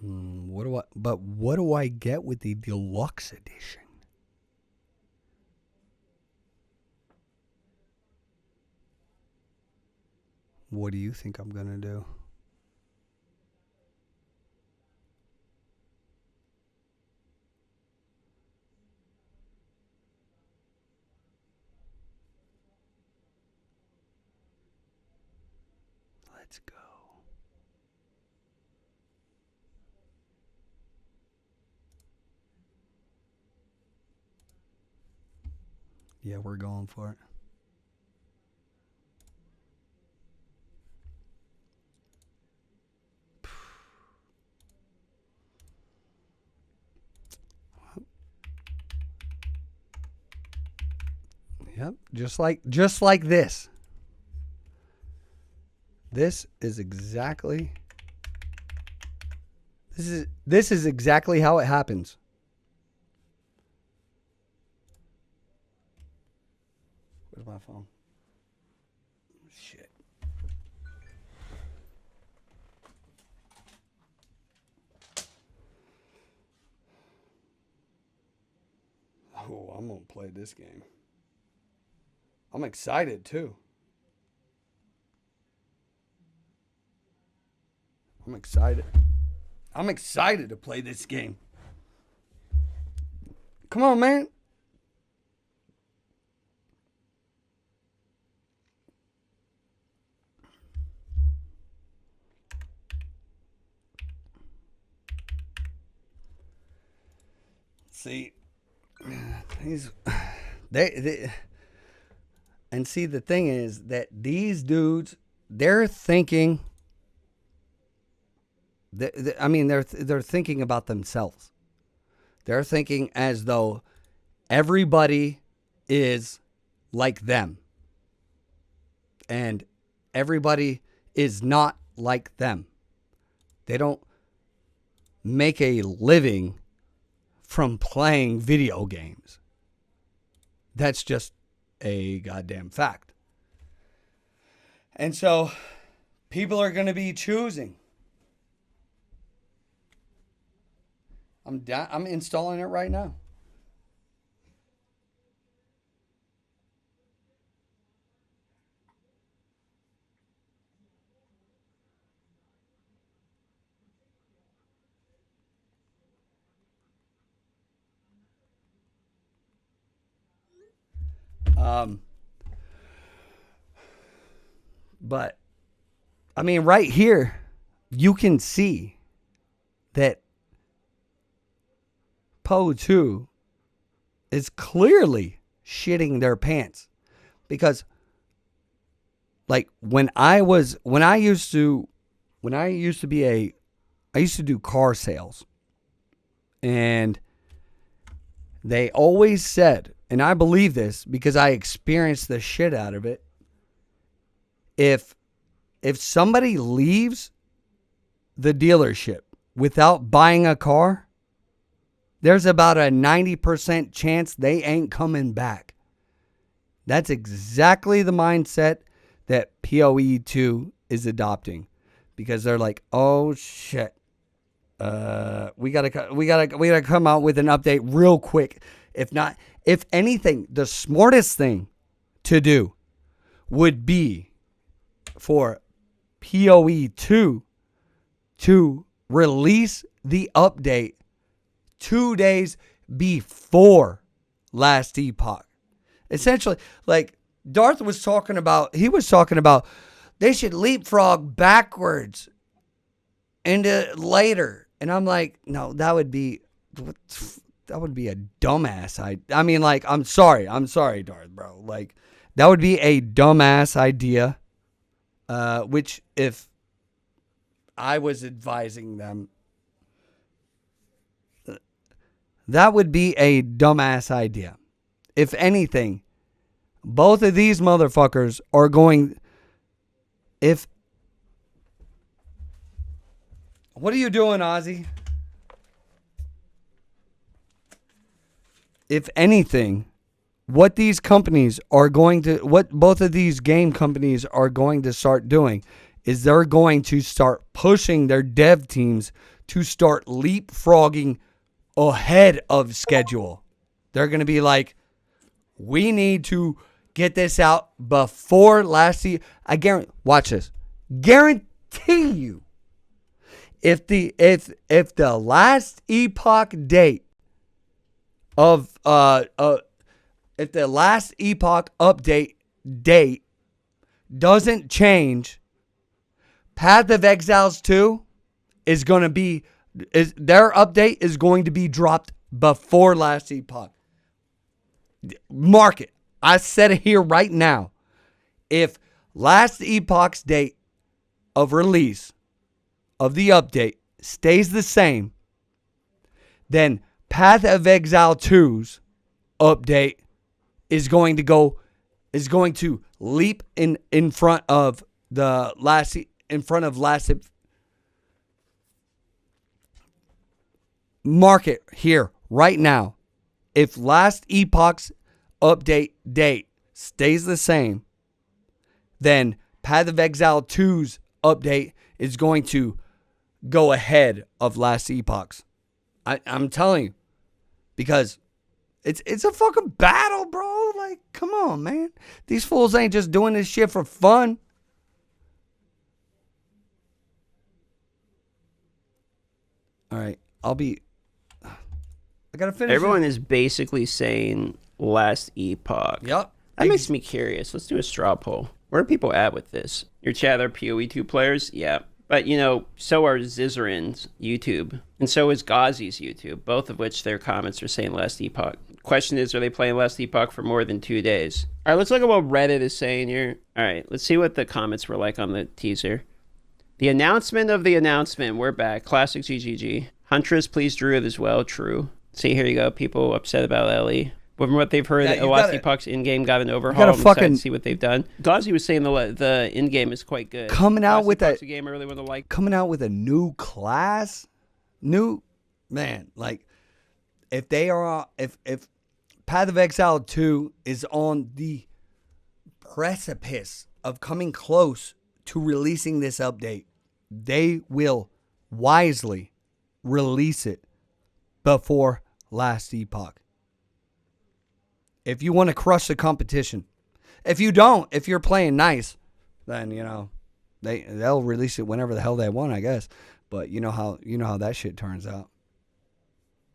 What do I get with the deluxe edition? What do you think I'm gonna do? Let's go. Yeah, we're going for it. Yep, just like this. This is exactly how it happens. Where's my phone? Shit. Oh, I'm gonna play this game. I'm excited too. I'm excited. I'm excited to play this game. Come on, man. See, and see, the thing is that these dudes, they're thinking. They're thinking about themselves. They're thinking as though everybody is like them. And everybody is not like them. They don't make a living from playing video games. That's just a goddamn fact. And so people are going to be choosing. I'm installing it right now. But I mean, right here, you can see that Poe 2 is clearly shitting their pants, because like I used to do car sales, and they always said, and I believe this because I experienced the shit out of it, if somebody leaves the dealership without buying a car, there's about a 90% chance they ain't coming back. That's exactly the mindset that PoE 2 is adopting, because they're like, oh shit, we gotta come out with an update real quick. If anything, the smartest thing to do would be for PoE 2 to release the update 2 days before Last Epoch. Essentially, like Darth was talking about, they should leapfrog backwards into later. And I'm like, no, that would be a dumbass. I mean, like, I'm sorry, Darth, bro. Like, that would be a dumbass idea. Which, if I was advising them, that would be a dumbass idea. If anything, both of these motherfuckers are going. What are you doing, Ozzy? If anything, what both of these game companies are going to start doing is they're going to start pushing their dev teams to start leapfrogging ahead of schedule. They're going to be like, we need to get this out before I guarantee, watch this. Guarantee you, if the last Epoch date of if the last Epoch update date doesn't change, Path of Exiles 2 is going to be, their update is going to be dropped before Last Epoch. Mark it. I said it here right now. If Last Epoch's date of release of the update stays the same, then Path of Exile 2's update is going to leap in front of the last market here right now. If Last Epoch's update date stays the same, then Path of Exile 2's update is going to go ahead of Last Epoch's. I'm telling you, because it's a fucking battle, bro. Like, come on, man. These fools ain't just doing this shit for fun. All right, I gotta finish. Everyone is basically saying Last Epoch. Yep. That makes me curious. Let's do a straw poll. Where are people at with this? Your chat are PoE2 players? Yeah. But, so are Zizarin's YouTube. And so is Ghazi's YouTube. Both of which their comments are saying Last Epoch. Question is, are they playing Last Epoch for more than 2 days? All right, let's look at what Reddit is saying here. All right, let's see what the comments were like on the teaser. The announcement of the announcement. We're back. Classic GGG. Huntress, please Druid as well. True. See, here you go. People upset about Ellie. From what they've heard, Last Epoch's in-game got an overhaul. I'm excited to see what they've done. Ghazi was saying the in-game is quite good. Coming out with a game I really want to like. Coming out with a new class, like if Path of Exile 2 is on the precipice of coming close to releasing this update, they will wisely release it before Last Epoch. If you want to crush the competition. If you don't, if you're playing nice, then they'll release it whenever the hell they want, I guess. But you know how that shit turns out.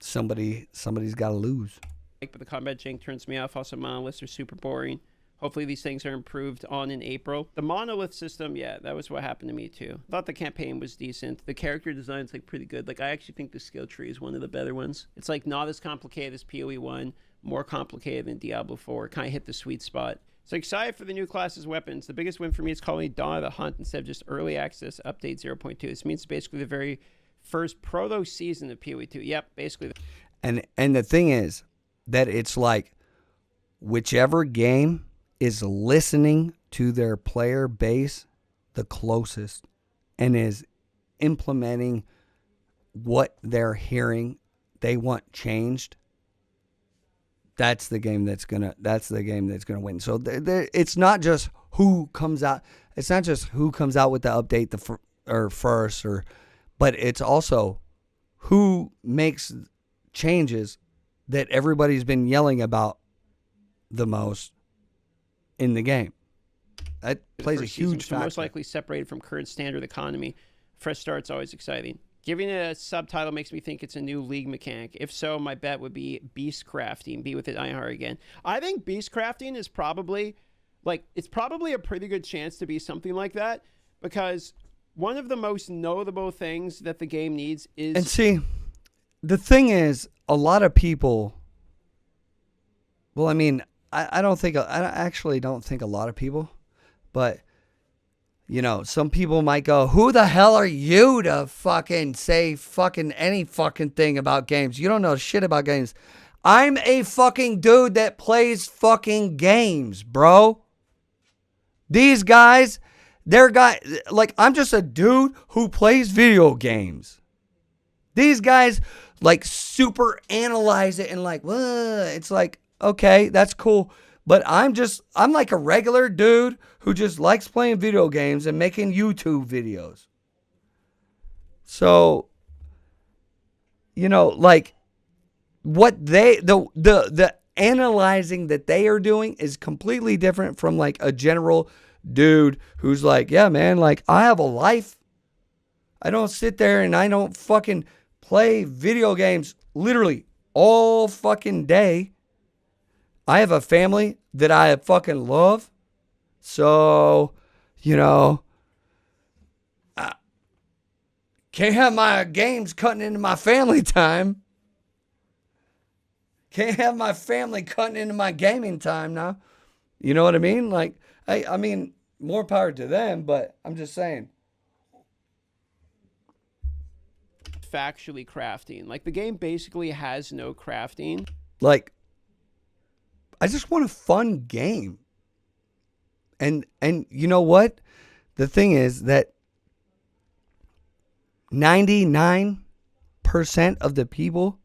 Somebody's got to lose. But the combat jank turns me off. Also, monoliths are super boring. Hopefully these things are improved on in April. The monolith system, yeah, that was what happened to me too. I thought the campaign was decent. The character design's like pretty good. Like, I actually think the skill tree is one of the better ones. It's like not as complicated as PoE 1, more complicated than Diablo 4. Kind of hit the sweet spot. So excited for the new classes weapons. The biggest win for me is calling it Dawn of the Hunt instead of just early access update 0.2. This means basically the very first proto season of PoE 2. Yep, basically. And the thing is that it's like whichever game is listening to their player base the closest and is implementing what they're hearing they want changed, that's the game that's gonna win. So it's not just who comes out. It's not just who comes out with the update first, but it's also who makes changes that everybody's been yelling about the most in the game. That the plays a first season, huge so most factor. likely separated from current standard economy. Fresh start's always exciting. Giving it a subtitle makes me think it's a new league mechanic. If so, my bet would be beast crafting. Be with it, IR again. I think beast crafting is probably it's probably a pretty good chance to be something like that, because one of the most notable things that the game needs is. And see, the thing is, a lot of people. Well, I mean, I actually don't think a lot of people, but. Some people might go, who the hell are you to fucking say fucking any fucking thing about games? You don't know shit about games. I'm a fucking dude that plays fucking games, bro. These guys, I'm just a dude who plays video games. These guys, super analyze it and it's like, okay, that's cool. But I'm like a regular dude who just likes playing video games and making YouTube videos. So, what the analyzing that they are doing is completely different from a general dude who's yeah, man, I have a life. I don't sit there and I don't fucking play video games literally all fucking day. I have a family that I fucking love. So, I can't have my games cutting into my family time. Can't have my family cutting into my gaming time now. You know what I mean? I mean, more power to them, but I'm just saying. Factually crafting. The game basically has no crafting. I just want a fun game. And you know what? The thing is that 99% of the people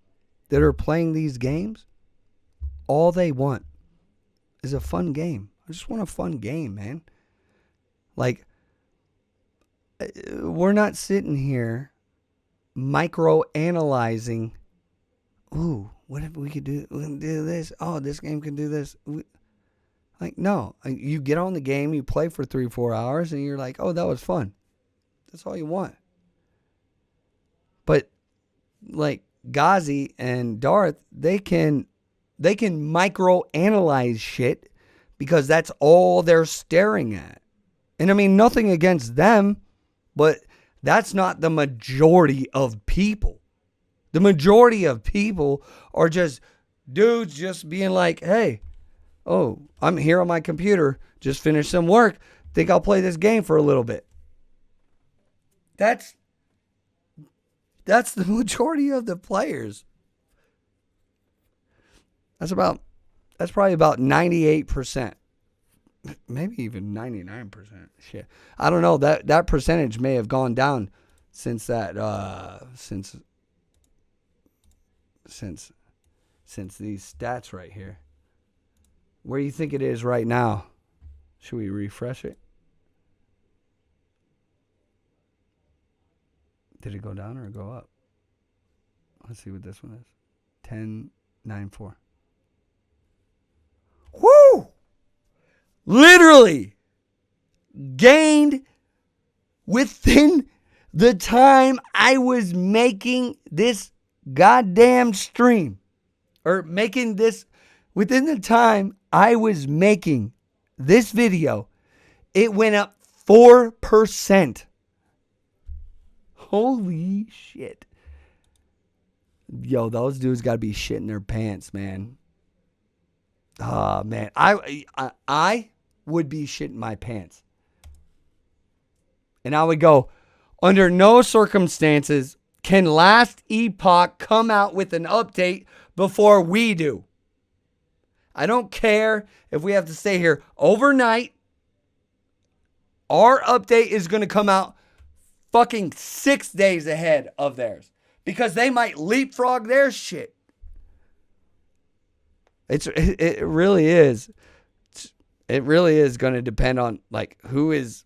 that are playing these games, all they want is a fun game. I just want a fun game, man. We're not sitting here micro-analyzing, ooh, what if we could do this? Oh, this game can do this. No. You get on the game, you play for 3-4 hours, and you're like, oh, that was fun. That's all you want. But, Ghazi and Darth, they can micro-analyze shit because that's all they're staring at. And I mean, nothing against them, but that's not the majority of people. The majority of people are just dudes just being like, hey, oh, I'm here on my computer, just finished some work, think I'll play this game for a little bit. That's the majority of the players. That's probably about 98%. Maybe even 99%. Shit. I don't know. That percentage may have gone down since these stats right here. Where do you think it is right now? Should we refresh it? Did it go down or go up? Let's see what this one is. 10.94. Woo! Literally gained within the time I was making this goddamn stream. Or making this, within the time I was making this video, it went up 4%. Holy shit. Yo, those dudes got to be shitting their pants, man. Oh, man. I would be shitting my pants. And I would go, under no circumstances can Last Epoch come out with an update before we do. I don't care if we have to stay here overnight. Our update is going to come out fucking 6 days ahead of theirs. Because they might leapfrog their shit. It really is. It really is going to depend on like who's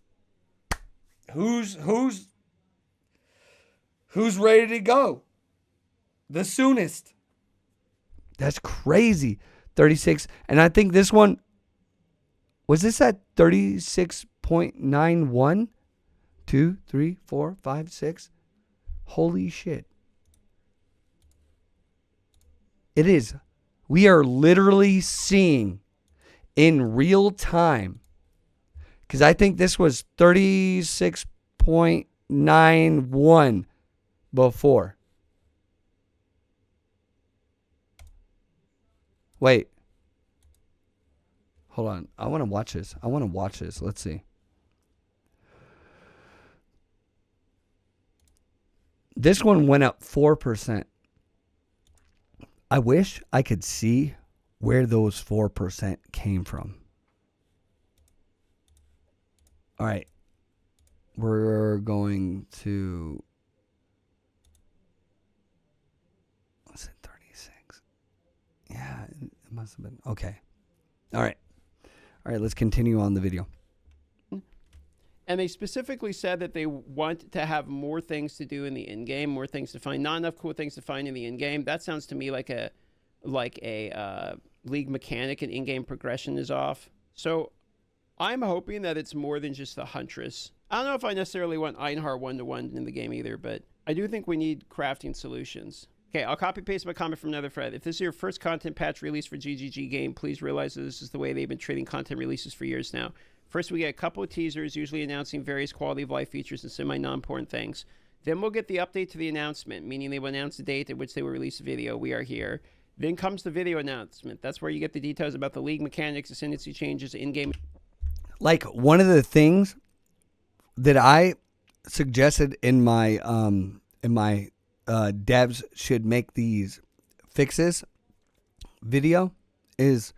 ready to go the soonest. That's crazy. 36. And I think this one, Was this at 36.91? 2, 3, 4, 5, 6? Holy shit. It is. We are literally seeing in real time, because I think this was 36.91 before. Wait. Hold on. I want to watch this. Let's see. This one went up 4%. I wish I could see where those 4% came from. All right. We're going to... Was it 36? Yeah, it must have been. Okay. All right. Let's continue on the video. And they specifically said that they want to have more things to do in the in-game, more things to find. Not enough cool things to find in the in-game. That sounds to me like a league mechanic and in-game progression is off. So I'm hoping that it's more than just the Huntress. I don't know if I necessarily want Einhar 1-to-1 in the game either, but I do think we need crafting solutions. Okay, I'll copy paste my comment from another thread. If this is your first content patch release for GGG game, please realize that this is the way they've been treating content releases for years now. First, we get a couple of teasers, usually announcing various quality of life features and semi-non-important things. Then we'll get the update to the announcement, meaning they will announce the date at which they will release the video. We are here. Then comes the video announcement. That's where you get the details about the league mechanics, ascendancy changes, in-game. Like, one of the things that I suggested in my devs should make these fixes video is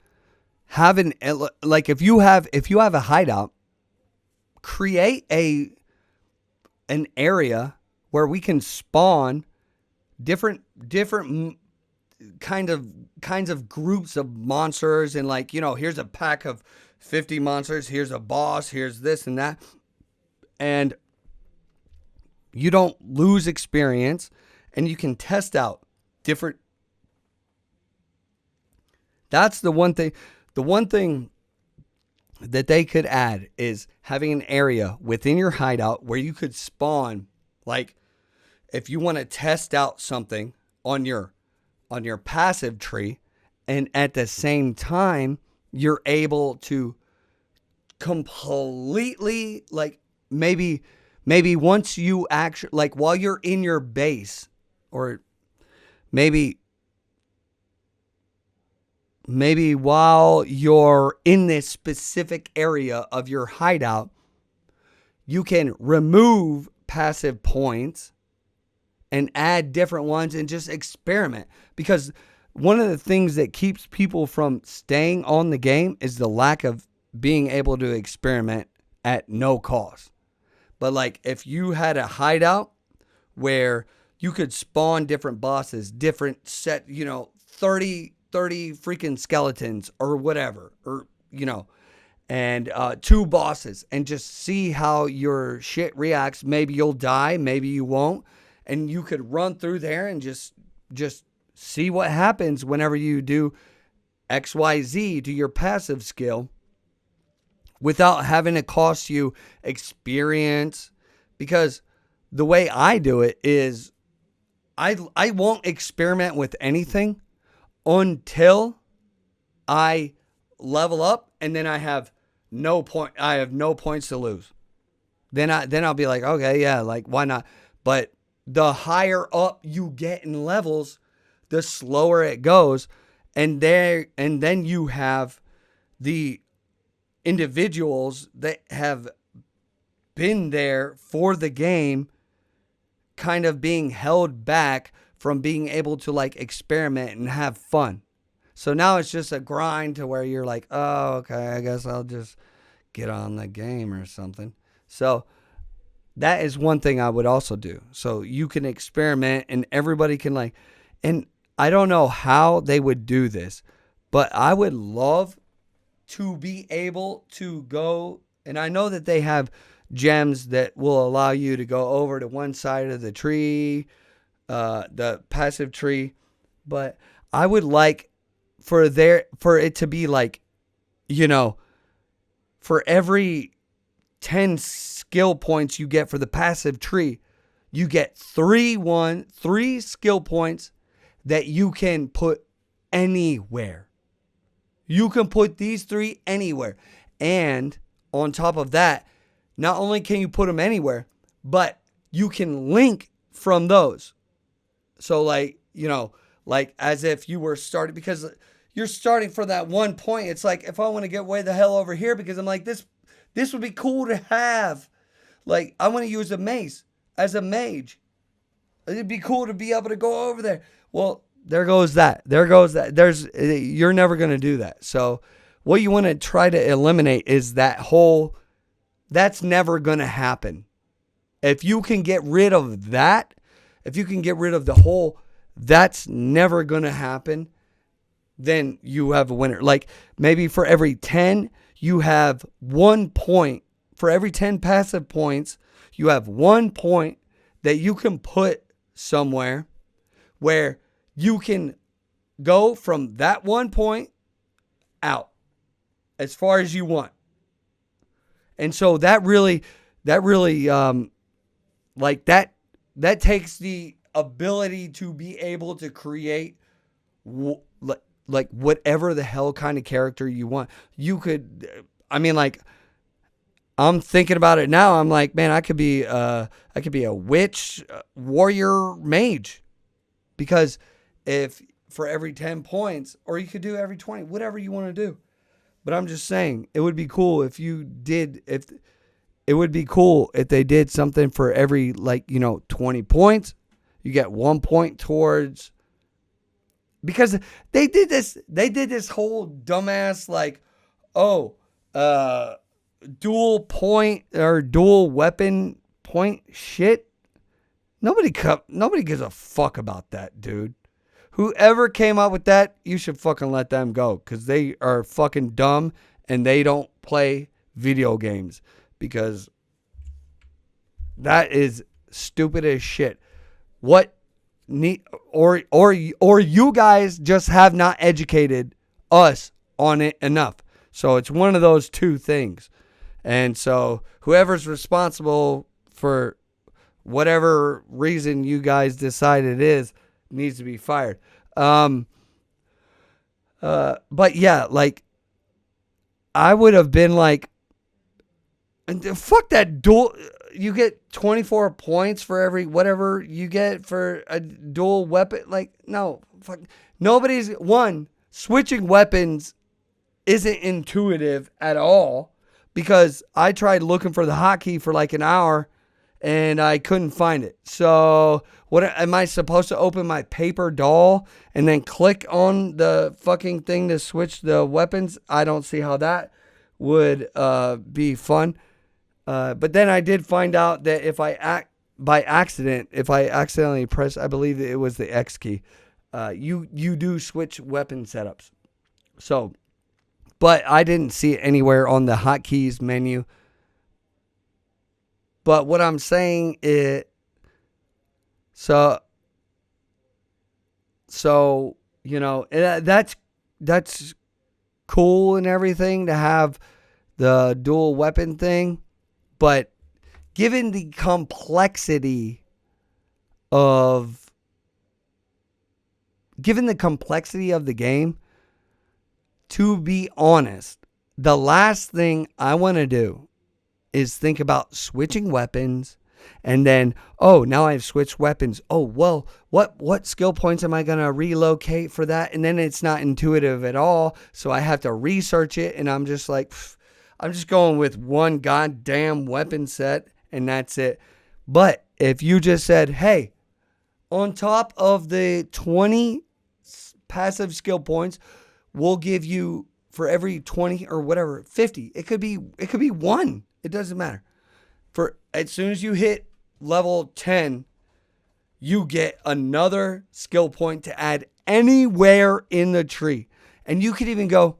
having, like, if you have a hideout, create an area where we can spawn different kinds of groups of monsters, and, like, you know, here's a pack of 50 monsters, here's a boss, here's this and that, and you don't lose experience, and you can test out different. That's the one thing. The one thing that they could add is having an area within your hideout where you could spawn, like, if you want to test out something on your passive tree, and at the same time you're able to completely, like, maybe once you actually, like, while you're in your base, or maybe while you're in this specific area of your hideout, you can remove passive points and add different ones and just experiment. Because one of the things that keeps people from staying on the game is the lack of being able to experiment at no cost. But, like, if you had a hideout where you could spawn different bosses, different set, 30 freaking skeletons or whatever, or, and 2 bosses, and just see how your shit reacts. Maybe you'll die, maybe you won't. And you could run through there and just see what happens whenever you do XYZ to your passive skill without having to cost you experience. Because the way I do it is I won't experiment with anything until I level up, and then I have no points to lose. Then I'll be like, okay, yeah, like, why not? But the higher up you get in levels, the slower it goes. And then you have the individuals that have been there for the game kind of being held back from being able to, like, experiment and have fun. So now it's just a grind to where you're like, oh, okay, I guess I'll just get on the game or something. So that is one thing I would also do. So you can experiment and everybody can, like, and I don't know how they would do this, but I would love to be able to go, and I know that they have gems that will allow you to go over to one side of the tree, the passive tree, but I would like for it to be like, for every 10 skill points you get for the passive tree, you get three skill points that you can put anywhere. You can put these 3 anywhere. And on top of that, not only can you put them anywhere, but you can link from those. So like, like as if you were starting, because you're starting for that one point. It's like, if I want to get way the hell over here, because I'm like, this would be cool to have. Like, I want to use a mace as a mage. It'd be cool to be able to go over there. Well, there goes that. You're never going to do that. So what you want to try to eliminate is that's never going to happen. If you can get rid of that, if you can get rid of the whole, that's never going to happen, then you have a winner. Like maybe for every 10, you have 1 point. For every 10 passive points, you have 1 point that you can put somewhere where you can go from that 1 point out as far as you want. And so that really like that takes the ability to be able to create like whatever the hell kind of character you want. You could, I mean, like, I'm thinking about it now. I'm like, man, I could be a witch, warrior, mage, because if for every 10 points, or you could do every 20, whatever you want to do. But I'm just saying, it would be cool if they did something for every 20 points. You get 1 point towards, because they did this whole dumbass dual point or dual weapon point shit. Nobody gives a fuck about that, dude. Whoever came up with that, you should fucking let them go, because they are fucking dumb and they don't play video games, because that is stupid as shit. Or you guys just have not educated us on it enough. So it's one of those two things. And so whoever's responsible for whatever reason you guys decide it is needs to be fired. But yeah, like, I would have been like, fuck that dual. You get 24 points for every whatever you get for a dual weapon. Like, no, fuck. Switching weapons isn't intuitive at all, because I tried looking for the hotkey for like an hour and I couldn't find it. So what am I supposed to open my paper doll and then click on the fucking thing to switch the weapons? I don't see how that would be fun. But then I did find out that if I accidentally press, I believe it was the X key, you do switch weapon setups. So, but I didn't see it anywhere on the hotkeys menu. But what I'm saying is, so that's cool and everything to have the dual weapon thing. But given the complexity of the game, to be honest, the last thing I want to do is think about switching weapons, and then, oh, now I've switched weapons. Oh, well, what skill points am I going to relocate for that? And then it's not intuitive at all, so I have to research it, and I'm just like, I'm just going with one goddamn weapon set, and that's it. But if you just said, hey, on top of the 20 passive skill points, we'll give you, for every 20 or whatever, 50. It could be 1. It doesn't matter. For as soon as you hit level 10, you get another skill point to add anywhere in the tree. And you could even go,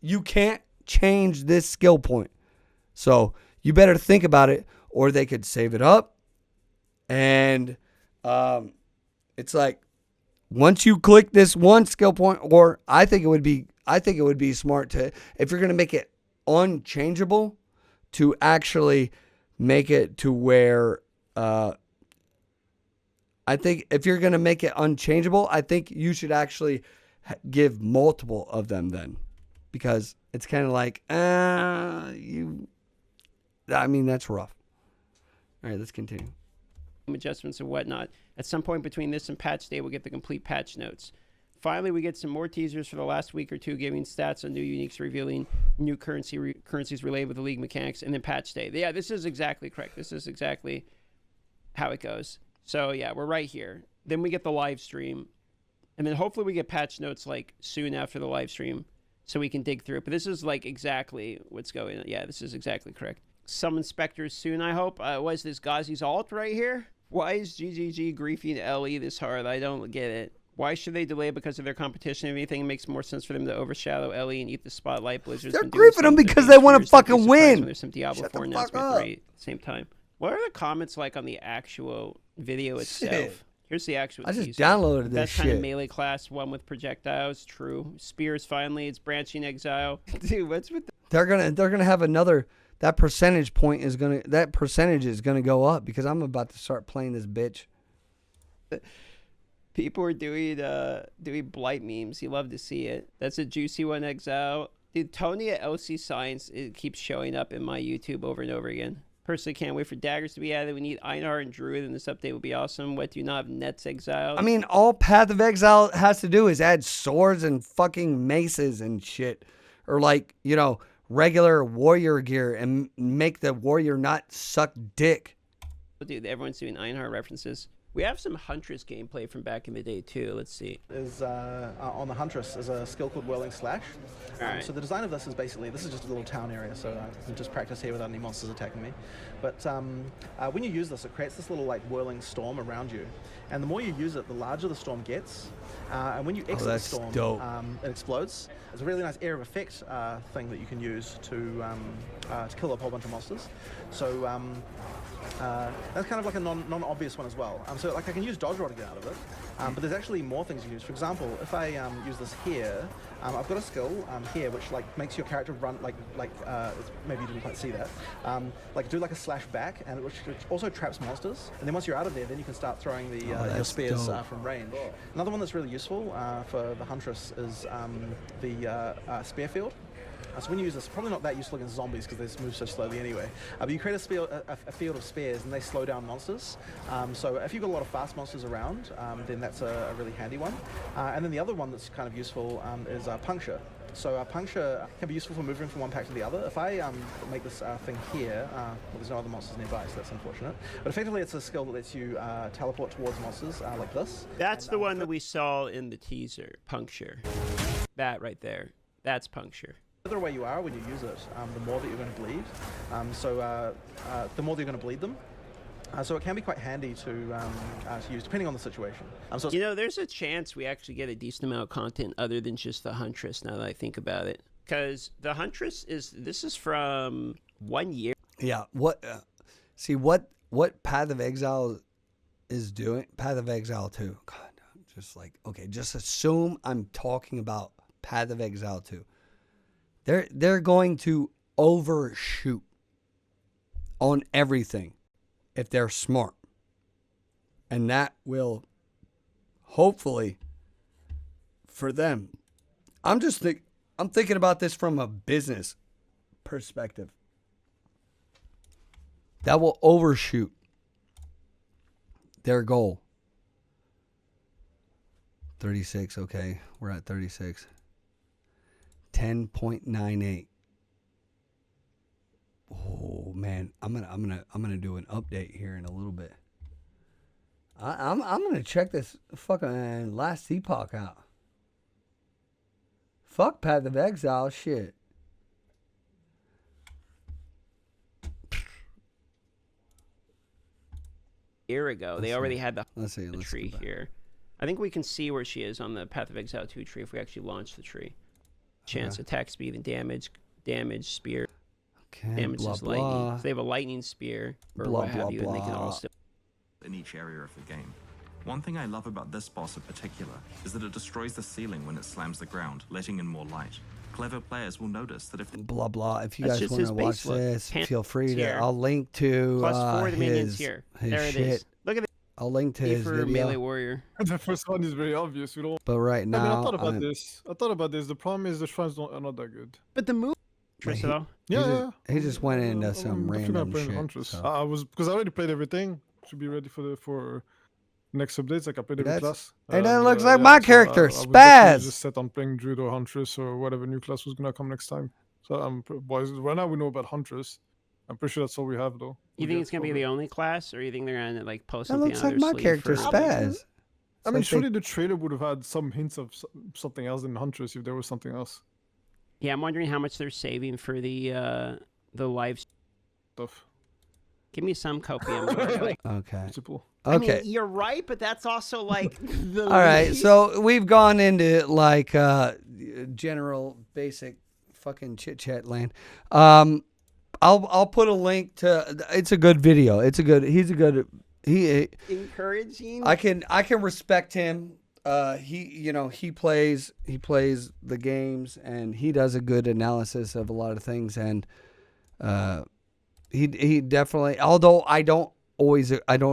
you can't change this skill point. So you better think about it, or they could save it up. And it's like, once you click this one skill point, or I think it would be smart to, if you're going to make it unchangeable to actually make it to where I think if you're going to make it unchangeable, I think you should actually give multiple of them then. Because it's kind of like, I mean, that's rough. All right, let's continue. Adjustments and whatnot. At some point between this and patch day, we'll get the complete patch notes. Finally, we get some more teasers for the last week or two, giving stats on new uniques, revealing new currencies related with the league mechanics, and then patch day. Yeah, this is exactly correct. This is exactly how it goes. So yeah, we're right here. Then we get the live stream, and then hopefully we get patch notes like soon after the live stream, so we can dig through it. But this is like exactly what's going on. Yeah, this is exactly correct. Some inspectors soon, I hope. What is this Ghazi's alt right here? Why is GGG griefing LE this hard? I don't get it. Why should they delay because of their competition? If anything, it makes more sense for them to overshadow LE and eat the spotlight. Blizzard's They're griefing them because they want to fucking win. There's some Diablo 4 announcement right at the same time. What are the comments like on the actual video itself? Shit. Here's the actual I just teaser. downloaded this Best kind shit. of melee class, one with projectiles. True. Spears finally. It's branching Exile. Dude, what's with They're gonna have another. That percentage is gonna go up because I'm about to start playing this bitch. people are doing blight memes? You love to see it. That's a juicy one, Exile. Dude, Tony at LC Science, it keeps showing up in my YouTube over and over again. Personally, can't wait for daggers to be added. We need Einhar and Druid, and this update will be awesome. What do you not have nets, Exile? I mean, all Path of Exile has to do is add swords and fucking maces and shit, or like regular warrior gear and make the warrior not suck dick. Dude, everyone's doing Einhar references. We have some Huntress gameplay from back in the day too. Let's see. Is on the Huntress is a skill called Whirling Slash. Alright. So the design of this is basically, this is just a little town area, so I can just practice here without any monsters attacking me. But when you use this, it creates this little like whirling storm around you. And the more you use it, the larger the storm gets. And when you exit the storm, it explodes. It's a really nice area of effect thing that you can use to kill a whole bunch of monsters. So that's kind of like a non-obvious one as well. So like I can use Dodge Roll to get out of it, but there's actually more things you can use. For example, if I use this here, I've got a skill here which like makes your character run like maybe you didn't quite see that, like do like a slash back, and which also traps monsters. And then once you're out of there, then you can start throwing the your spears from range. Another one that's really useful for the Huntress is the spear field. So when you use this, probably not that useful against zombies because they move so slowly anyway. But you create a field of spears and they slow down monsters. So if you've got a lot of fast monsters around, then that's a really handy one. And then the other one that's kind of useful is Puncture. So Puncture can be useful for moving from one pack to the other. If I make this thing here, well, there's no other monsters nearby, so that's unfortunate. But effectively, it's a skill that lets you teleport towards monsters like this. That's the one that we saw in the teaser, Puncture. That right there. That's Puncture. The further away you are when you use it, the more that you're going to bleed. The more that you're going to bleed them. So it can be quite handy to use, depending on the situation. So there's a chance we actually get a decent amount of content other than just the Huntress, now that I think about it. Because the Huntress this is from 1 year. Yeah, what Path of Exile is doing, Path of Exile 2. God, just assume I'm talking about Path of Exile 2. They're going to overshoot on everything if they're smart. And that will hopefully for them. I'm thinking about this from a business perspective. That will overshoot their goal. 36, okay. We're at 36. 10.98. Oh man, I'm gonna do an update here in a little bit. I'm gonna check this fucking last Epoch out. Fuck Path of Exile shit. Year ago, they already had the tree here. I think we can see where she is on the Path of Exile 2 tree if we actually launch the tree. Chance, attack speed, and damage, spear. Okay, damage blah, is blah. lightning. So they have a lightning spear or Blah, what have blah, you, and they can blah. also. In each area of the game. One thing I love about this boss in particular is that it destroys the ceiling when it slams the ground, letting in more light. Clever players will notice that if blah blah. If you That's guys just want his to base watch look. this, feel free to. here. I'll link to Plus 4 of the minions his here. his There it shit. is. Look at I'll link to the his for video. melee warrior. The first one is very obvious. We don't. But right I mean, I now, thought about this. I thought about this. The problem is the shrines are not that good. But the move But at all. Yeah, he just went into some random playing shit. Huntress. So. I was because I already played everything. Should be ready for next updates. Like I played every That's- class. hey, that And, looks like yeah, my so character, I was definitely Spaz. just set on playing Druid or Huntress or whatever new class was gonna come next time. So boys, right now we know about Huntress. I'm pretty sure that's all we have though. You think it's gonna be the only class, or you think they're gonna like post That something looks on like their my sleeve character, for- Spaz. I mean, like they- surely the trailer would have had some hints of something else than Huntress if there was something else. Yeah, I'm wondering how much they're saving for the live. Stuff. Give me some copium. Like, Okay. Simple. I Okay. mean, you're right, but that's also like the. All right. least- So we've gone into like general basic fucking chit chat land. I'll put a link to. It's a good video. It's a good. He's a good. He. encouraging. I can respect him. He plays the games and he does a good analysis of a lot of things, and he definitely, although I don't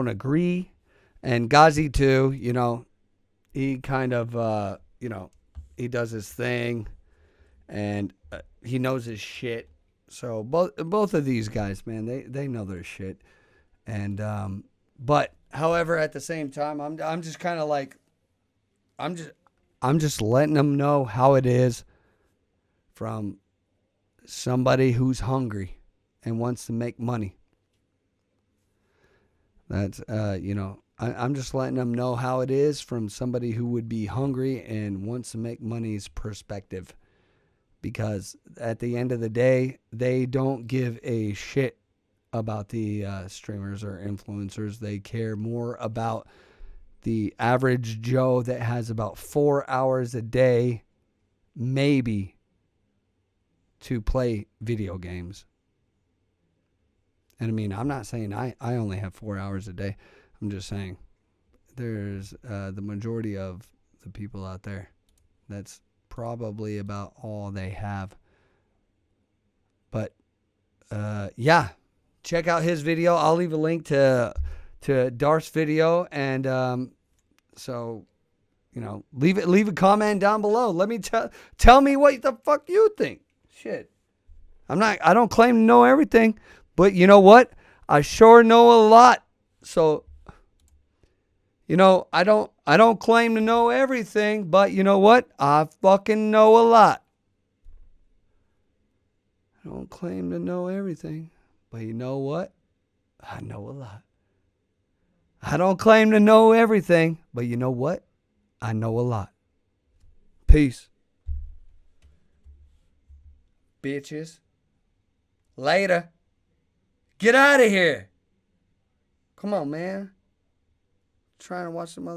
agree, and Ghazi too, he kind of he does his thing and he knows his shit. So both of these guys, man, they know their shit. And but however, at the same time, I'm just kind of like, I'm just letting them know how it is from somebody who's hungry and wants to make money. That's I'm just letting them know how it is from somebody who would be hungry and wants to make money's perspective. Because at the end of the day, they don't give a shit about the streamers or influencers. They care more about the average Joe that has about 4 hours a day, maybe, to play video games. And I mean, I'm not saying I only have 4 hours a day. I'm just saying there's the majority of the people out there. That's probably about all they have. But yeah, check out his video. I'll leave a link to Darth's video, and so leave a comment down below. Let me tell me what the fuck you think. Shit, I don't claim to know everything, but you know what? I sure know a lot. So I don't claim to know everything, but you know what? I fucking know a lot. I don't claim to know everything, but you know what? I know a lot. I don't claim to know everything, but you know what? I know a lot. Peace. Bitches. Later. Get out of here. Come on, man. Trying to watch some other